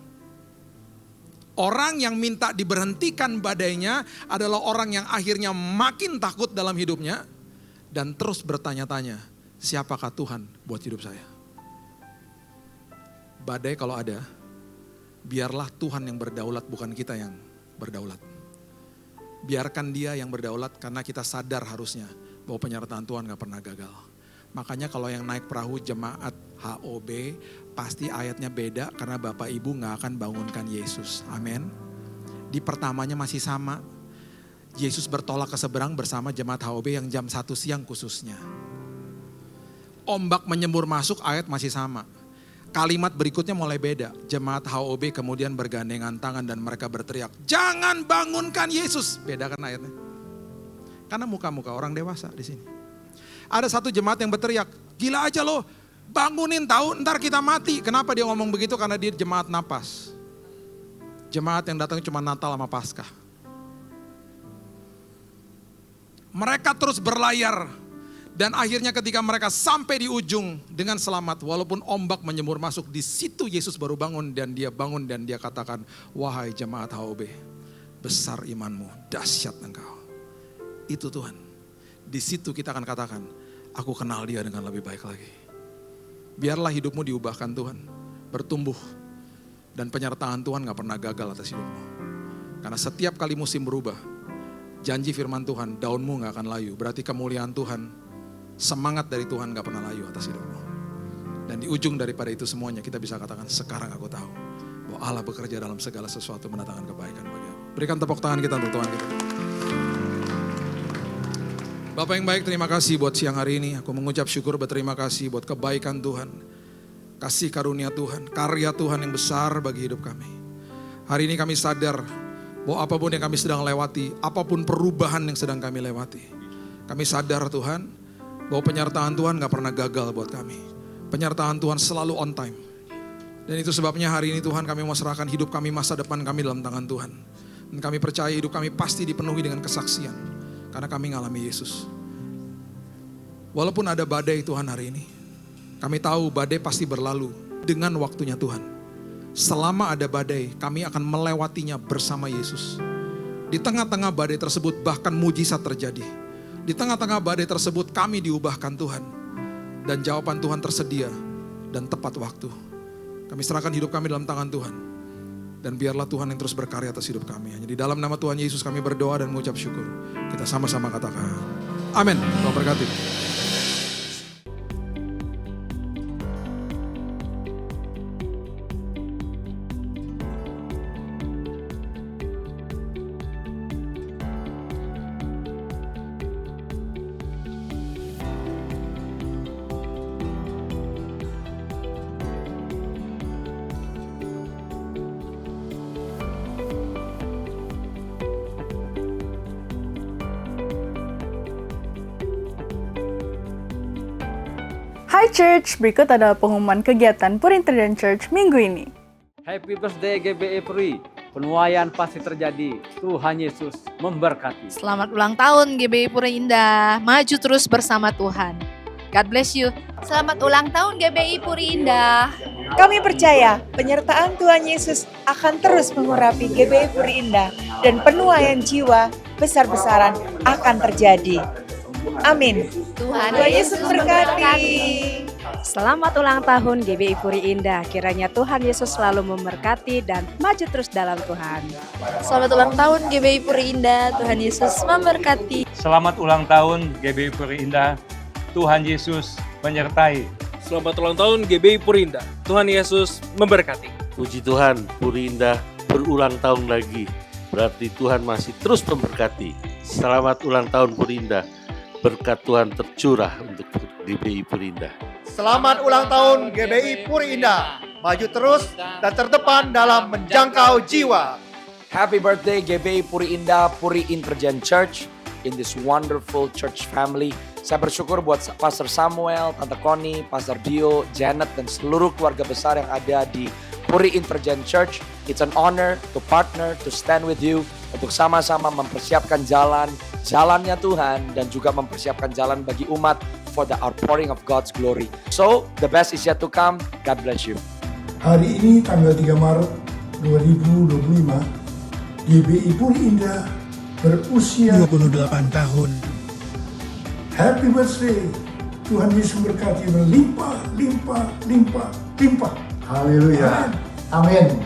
Orang yang minta diberhentikan badainya adalah orang yang akhirnya makin takut dalam hidupnya. Dan terus bertanya-tanya, siapakah Tuhan buat hidup saya? Badai kalau ada, biarlah Tuhan yang berdaulat, bukan kita yang berdaulat. Biarkan dia yang berdaulat karena kita sadar harusnya bahwa penyertaan Tuhan gak pernah gagal. Makanya kalau yang naik perahu jemaat HOB, pasti ayatnya beda karena Bapak Ibu gak akan bangunkan Yesus. Amin. Di pertamanya masih sama. Yesus bertolak ke seberang bersama jemaat HOB yang jam 1 siang khususnya. Ombak menyembur masuk, ayat masih sama. Kalimat berikutnya mulai beda. Jemaat HOB kemudian bergandengan tangan dan mereka berteriak, jangan bangunkan Yesus. Beda kan ayatnya? Karena muka-muka orang dewasa di sini. Ada satu jemaat yang berteriak, gila aja loh, bangunin tahu ntar kita mati. Kenapa dia ngomong begitu? Karena dia jemaat napas. Jemaat yang datang cuma Natal sama Paskah. Mereka terus berlayar. Dan akhirnya ketika mereka sampai di ujung dengan selamat, walaupun ombak menyembur masuk, di situ Yesus baru bangun dan dia katakan, wahai jemaat HOB, besar imanmu, dahsyat engkau. Itu Tuhan. Di situ kita akan katakan, aku kenal dia dengan lebih baik lagi. Biarlah hidupmu diubahkan Tuhan, bertumbuh. Dan penyertaan Tuhan gak pernah gagal atas hidupmu. Karena setiap kali musim berubah, janji firman Tuhan, daunmu gak akan layu. Berarti kemuliaan Tuhan, semangat dari Tuhan gak pernah layu atas hidupmu. Dan di ujung daripada itu semuanya kita bisa katakan, sekarang aku tahu bahwa Allah bekerja dalam segala sesuatu mendatangkan kebaikan bagi aku. Berikan tepuk tangan kita untuk Tuhan kita. Bapak yang baik, terima kasih buat siang hari ini. Aku mengucap syukur, berterima kasih buat kebaikan Tuhan. Kasih karunia Tuhan, karya Tuhan yang besar bagi hidup kami. Hari ini kami sadar bahwa apapun yang kami sedang lewati, apapun perubahan yang sedang kami lewati, kami sadar Tuhan bahwa penyertaan Tuhan gak pernah gagal buat kami. Penyertaan Tuhan selalu on time. Dan itu sebabnya hari ini Tuhan kami mau serahkan hidup kami, masa depan kami dalam tangan Tuhan. Dan kami percaya hidup kami pasti dipenuhi dengan kesaksian. Karena kami ngalami Yesus. Walaupun ada badai Tuhan hari ini, kami tahu badai pasti berlalu dengan waktunya Tuhan. Selama ada badai, kami akan melewatinya bersama Yesus. Di tengah-tengah badai tersebut bahkan mujizat terjadi. Di tengah-tengah badai tersebut kami diubahkan Tuhan. Dan jawaban Tuhan tersedia dan tepat waktu. Kami serahkan hidup kami dalam tangan Tuhan. Dan biarlah Tuhan yang terus berkarya atas hidup kami. Hanya di dalam nama Tuhan Yesus kami berdoa dan mengucap syukur. Kita sama-sama katakan, amin. Tuhan berkati. Hai Church, berikut adalah pengumuman kegiatan Puri Interchange Church minggu ini. Happy birthday GBI Puri. Penuaian pasti terjadi. Tuhan Yesus memberkati. Selamat ulang tahun GBI Puri Indah. Maju terus bersama Tuhan. God bless you. Selamat ulang tahun GBI Puri Indah. Kami percaya penyertaan Tuhan Yesus akan terus mengurapi GBI Puri Indah dan penuaian jiwa besar-besaran akan terjadi. Amin. Tuhan Yesus memberkati. Selamat ulang tahun GBI Puri Indah. Kiranya Tuhan Yesus selalu memberkati dan maju terus dalam Tuhan. Selamat ulang tahun GBI Puri Indah. Tuhan Yesus memberkati. Selamat ulang tahun GBI Puri Indah. Tuhan Yesus menyertai. Selamat ulang tahun GBI Puri Indah. Tuhan Yesus memberkati. Puji Tuhan, Puri Indah berulang tahun lagi. Berarti Tuhan masih terus memberkati. Selamat ulang tahun Puri Indah. Berkat Tuhan tercurah untuk GBI Puri Indah. Selamat ulang tahun GBI Puri Indah. Maju terus dan terdepan dalam menjangkau jiwa. Happy birthday GBI Puri Indah, Puri Interchange Church in this wonderful church family. Saya bersyukur buat Pastor Samuel, Tante Connie, Pastor Dio, Janet, dan seluruh keluarga besar yang ada di Puri Interchange Church. It's an honor to partner, to stand with you, untuk sama-sama mempersiapkan jalannya Tuhan, dan juga mempersiapkan jalan bagi umat for the outpouring of God's glory. So, the best is yet to come. God bless you. Hari ini tanggal 3 Maret 2025, GBI Puri Indah berusia 28 tahun. Happy birthday. Tuhan Yesus memberkati berlimpah, limpah, limpah, limpah. Haleluya. Amin.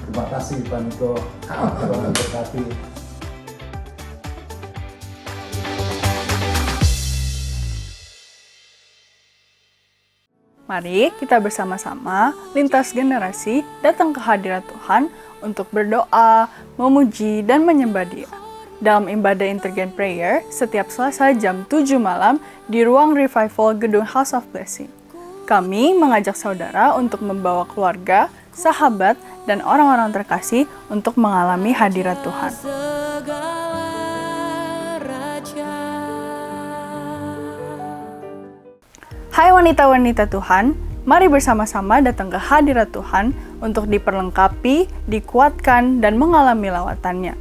Terima kasih Pak Niko. Tuhan memberkati. Mari kita bersama-sama lintas generasi datang ke hadirat Tuhan untuk berdoa, memuji, dan menyembah Dia. Dalam ibadah Intergen Prayer setiap Selasa jam 7 malam di ruang Revival Gedung House of Blessing. Kami mengajak saudara untuk membawa keluarga, sahabat, dan orang-orang terkasih untuk mengalami hadirat Tuhan. Hai wanita-wanita Tuhan, mari bersama-sama datang ke hadirat Tuhan untuk diperlengkapi, dikuatkan, dan mengalami lawatannya.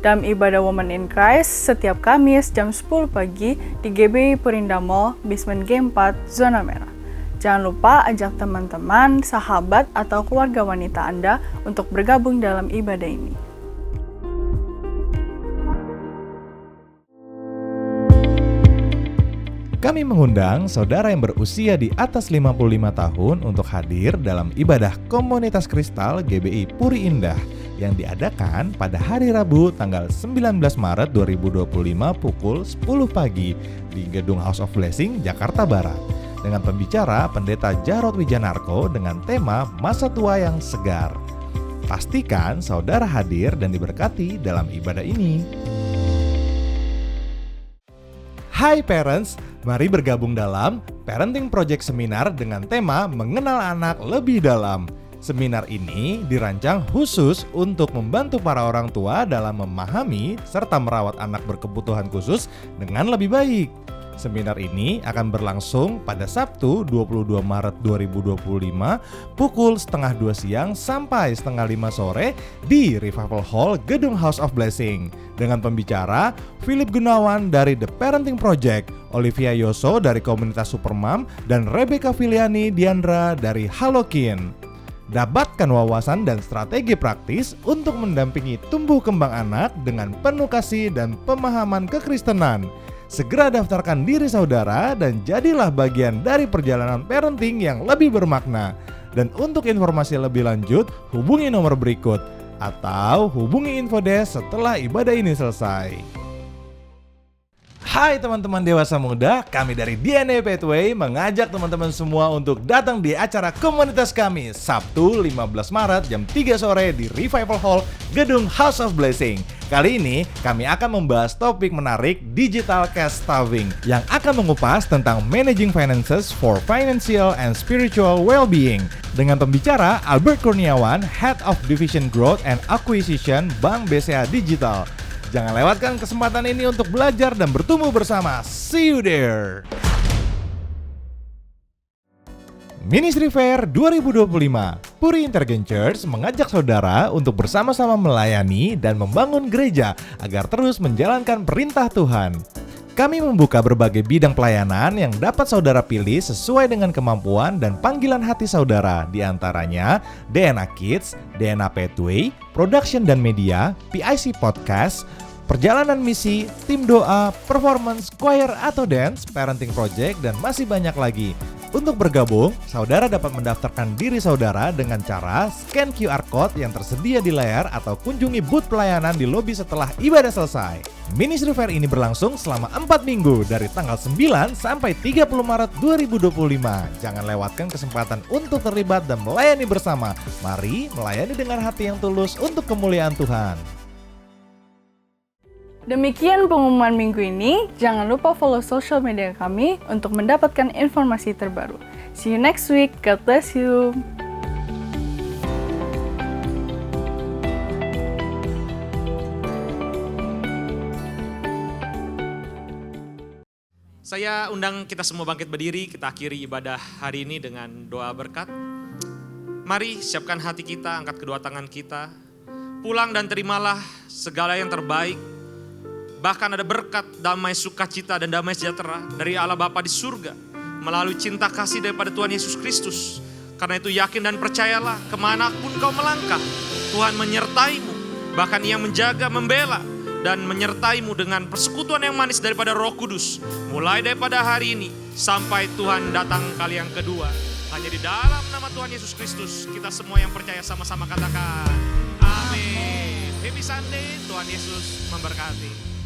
Dalam ibadah Women in Christ setiap Kamis jam 10 pagi di GBI Purinda Mall, Basement G4, Zona Merah. Jangan lupa ajak teman-teman, sahabat, atau keluarga wanita Anda untuk bergabung dalam ibadah ini. Kami mengundang saudara yang berusia di atas 55 tahun untuk hadir dalam ibadah Komunitas Kristal GBI Puri Indah yang diadakan pada hari Rabu tanggal 19 Maret 2025 pukul 10 pagi di Gedung House of Blessing, Jakarta Barat. Dengan pembicara Pendeta Jarod Wijanarko dengan tema Masa Tua yang Segar. Pastikan saudara hadir dan diberkati dalam ibadah ini. Hai parents, mari bergabung dalam Parenting Project Seminar dengan tema Mengenal Anak Lebih Dalam. Seminar ini dirancang khusus untuk membantu para orang tua dalam memahami serta merawat anak berkebutuhan khusus dengan lebih baik. Seminar ini akan berlangsung pada Sabtu 22 Maret 2025 pukul 1:30 siang sampai 4:30 sore di Revival Hall Gedung House of Blessing. Dengan pembicara Philip Gunawan dari The Parenting Project, Olivia Yoso dari Komunitas Supermam, dan Rebecca Filiani Diandra dari Halokin. Dapatkan wawasan dan strategi praktis untuk mendampingi tumbuh kembang anak dengan penuh kasih dan pemahaman kekristenan. Segera daftarkan diri saudara dan jadilah bagian dari perjalanan parenting yang lebih bermakna. Dan untuk informasi lebih lanjut, hubungi nomor berikut atau hubungi Infodesk setelah ibadah ini selesai. Hai teman-teman dewasa muda, kami dari DNA Pathway mengajak teman-teman semua untuk datang di acara komunitas kami Sabtu 15 Maret jam 3 sore di Revival Hall Gedung House of Blessing. Kali ini kami akan membahas topik menarik Digital Cash Starving yang akan mengupas tentang Managing Finances for Financial and Spiritual Well-Being dengan pembicara Albert Kurniawan, Head of Division Growth and Acquisition Bank BCA Digital. Jangan lewatkan kesempatan ini untuk belajar dan bertumbuh bersama. See you there! Ministry Fair 2025, Puri Intergen Church mengajak saudara untuk bersama-sama melayani dan membangun gereja agar terus menjalankan perintah Tuhan. Kami membuka berbagai bidang pelayanan yang dapat saudara pilih sesuai dengan kemampuan dan panggilan hati saudara, di antaranya DNA Kids, DNA Pathway, Production dan Media, PIC Podcast, perjalanan misi, tim doa, performance, choir atau dance, parenting project, dan masih banyak lagi. Untuk bergabung, saudara dapat mendaftarkan diri saudara dengan cara scan QR Code yang tersedia di layar atau kunjungi booth pelayanan di lobi setelah ibadah selesai. Ministry Fair ini berlangsung selama 4 minggu dari tanggal 9 sampai 30 Maret 2025. Jangan lewatkan kesempatan untuk terlibat dan melayani bersama. Mari melayani dengan hati yang tulus untuk kemuliaan Tuhan. Demikian pengumuman minggu ini. Jangan lupa follow social media kami untuk mendapatkan informasi terbaru. See you next week. God bless you. Saya undang kita semua bangkit berdiri, kita akhiri ibadah hari ini dengan doa berkat. Mari siapkan hati kita, angkat kedua tangan kita. Pulang dan terimalah segala yang terbaik. Bahkan ada berkat, damai, sukacita, dan damai sejahtera dari Allah Bapa di surga melalui cinta kasih daripada Tuhan Yesus Kristus. Karena itu yakin dan percayalah, kemanapun kau melangkah, Tuhan menyertaimu. Bahkan Ia menjaga, membela, dan menyertaimu dengan persekutuan yang manis daripada Roh Kudus. Mulai daripada hari ini sampai Tuhan datang kali yang kedua. Hanya di dalam nama Tuhan Yesus Kristus kita semua yang percaya sama-sama katakan amin. Happy Sunday, Tuhan Yesus memberkati.